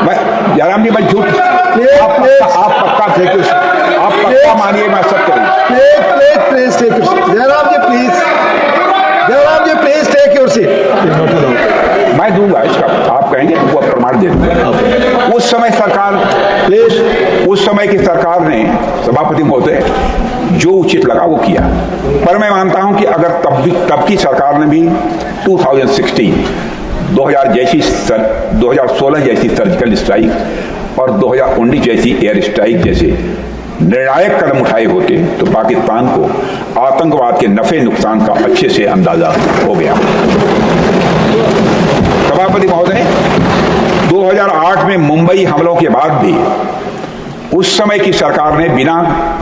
मैं जयराम जी मैं झूठ आप पक्का मानिए मैं सब करूँ please take your Jairam ji please take your seat मैं दूंगा इसका आप कहेंगे वो प्रमाण दे दूंगा। उस समय की सरकार ने सभापति महोदय जो उचित लगा वो किया, पर मैं मानता हूं कि अगर तब की सरकार ने भी 2016 जैसी सर्जिकल स्ट्राइक और 2019 जैसी एयर स्ट्राइक जैसे निर्णायक कदम उठाए होते तो पाकिस्तान को आतंकवाद के नफे नुकसान का अच्छे से अंदाजा हो गया। सभापति महोदय 2008 में मुंबई हमलों के बाद भी उस समय की सरकार ने बिना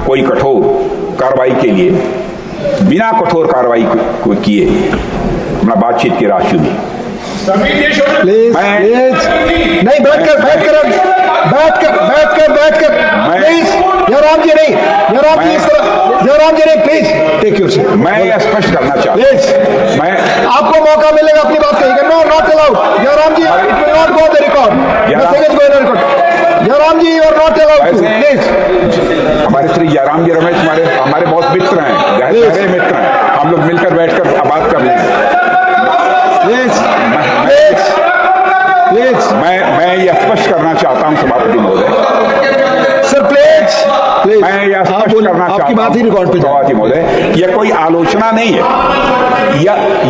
कोई कठोर कार्रवाई को किए अपना बातचीत की राह चुनी। प्लीज नहीं बैठकर प्लीज जयराम जी नहीं प्लीज टेक योर सीट। मैं स्पष्ट करना चाहता हूं प्लीज आपको मौका मिलेगा अपनी बात कहिएगा। No not allowed Jairam ji, it will not go the record, nothing is going on record. Jairam ji you are not allowed please. हमारे श्री जयराम जी रमेश हमारे बहुत मित्र हैं, गहरे मित्र हैं, हम लोग मिलकर बैठकर बात कर लेंगे। मैं यह स्पष्ट करना चाहता हूं सभापति महोदय, सर प्लीज मैं यह स्पष्ट करना चाहता हूं बात ही रिकॉर्ड पे सभापति महोदय, यह कोई आलोचना नहीं है,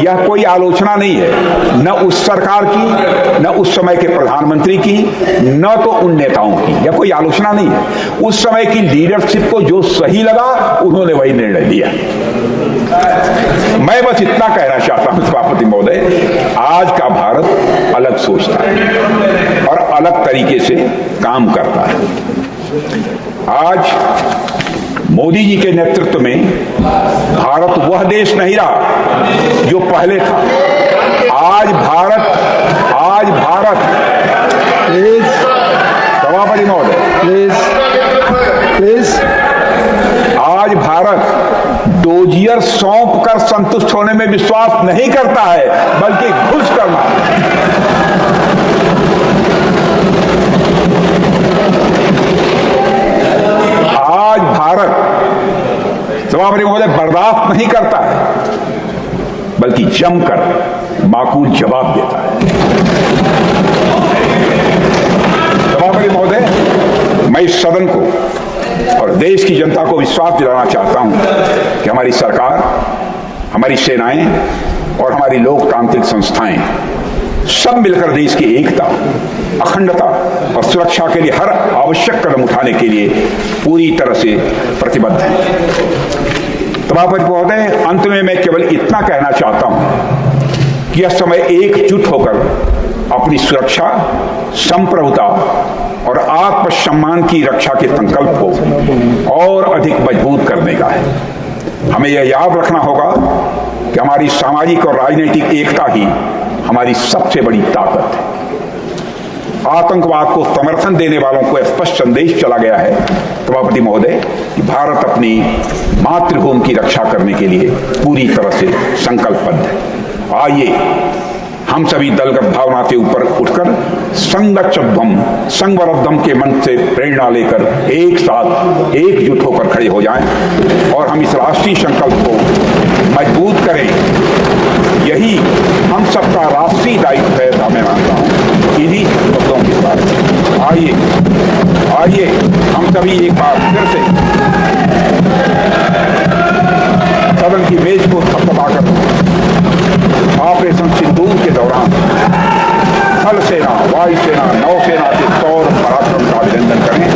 यह कोई आलोचना नहीं है, न उस सरकार की, न उस समय के प्रधानमंत्री की, न तो उन नेताओं की, यह कोई आलोचना नहीं है। उस समय की लीडरशिप को जो सही लगा उन्होंने वही निर्णय लिया। मैं बस इतना कहना चाहता हूं सभापति महोदय, आज का भारत अलग सोचता है और अलग तरीके से काम करता है। आज मोदी जी के नेतृत्व में भारत वह देश नहीं रहा जो पहले था। आज भारत प्लीज सभापति महोदय प्लीज आज भारत डोजियर सौंप कर संतुष्ट होने में विश्वास नहीं करता है, बल्कि घुस करना। आज भारत सभापति महोदय बर्दाश्त नहीं करता है, बल्कि जमकर माकूल जवाब देता है। सभापति महोदय, मैं इस सदन को और देश की जनता को विश्वास दिलाना चाहता हूं कि हमारी सरकार, हमारी सेनाएं और हमारी लोकतांत्रिक संस्थाएं सब मिलकर देश की एकता, अखंडता और सुरक्षा के लिए हर आवश्यक कदम उठाने के लिए पूरी तरह से प्रतिबद्ध हैं। सभापति महोदय, अंत में मैं केवल इतना कहना चाहता हूं कि यह समय एकजुट होकर अपनी सुरक्षा, संप्रभुता और आत्मसम्मान की रक्षा के संकल्प को और अधिक मजबूत करने का है। हमें यह याद रखना होगा कि हमारी सामाजिक और राजनीतिक एकता ही हमारी सबसे बड़ी ताकत है। आतंकवाद को समर्थन देने वालों को स्पष्ट संदेश चला गया है सभापति महोदय कि भारत अपनी मातृभूमि की रक्षा करने के लिए पूरी तरह से संकल्पबद्ध है। आइए हम सभी दलगत भावना से ऊपर उठकर संघवरद्धम के मंत्र से प्रेरणा लेकर एक साथ एकजुट होकर खड़े हो जाएं और हम इस राष्ट्रीय संकल्प को मजबूत करें। यही हम सबका राष्ट्रीय दायित्व है, ऐसा मैं मानता हूं। इन्हीं शब्दों के साथ आइए हम सभी एक बार फिर से सदन की मेज को थपथपाकर ऑपरेशन सिंदूर के दौरान थल सेना, वायु सेना, नौसेना के शौर्य पराक्रम का अभिनंदन करें।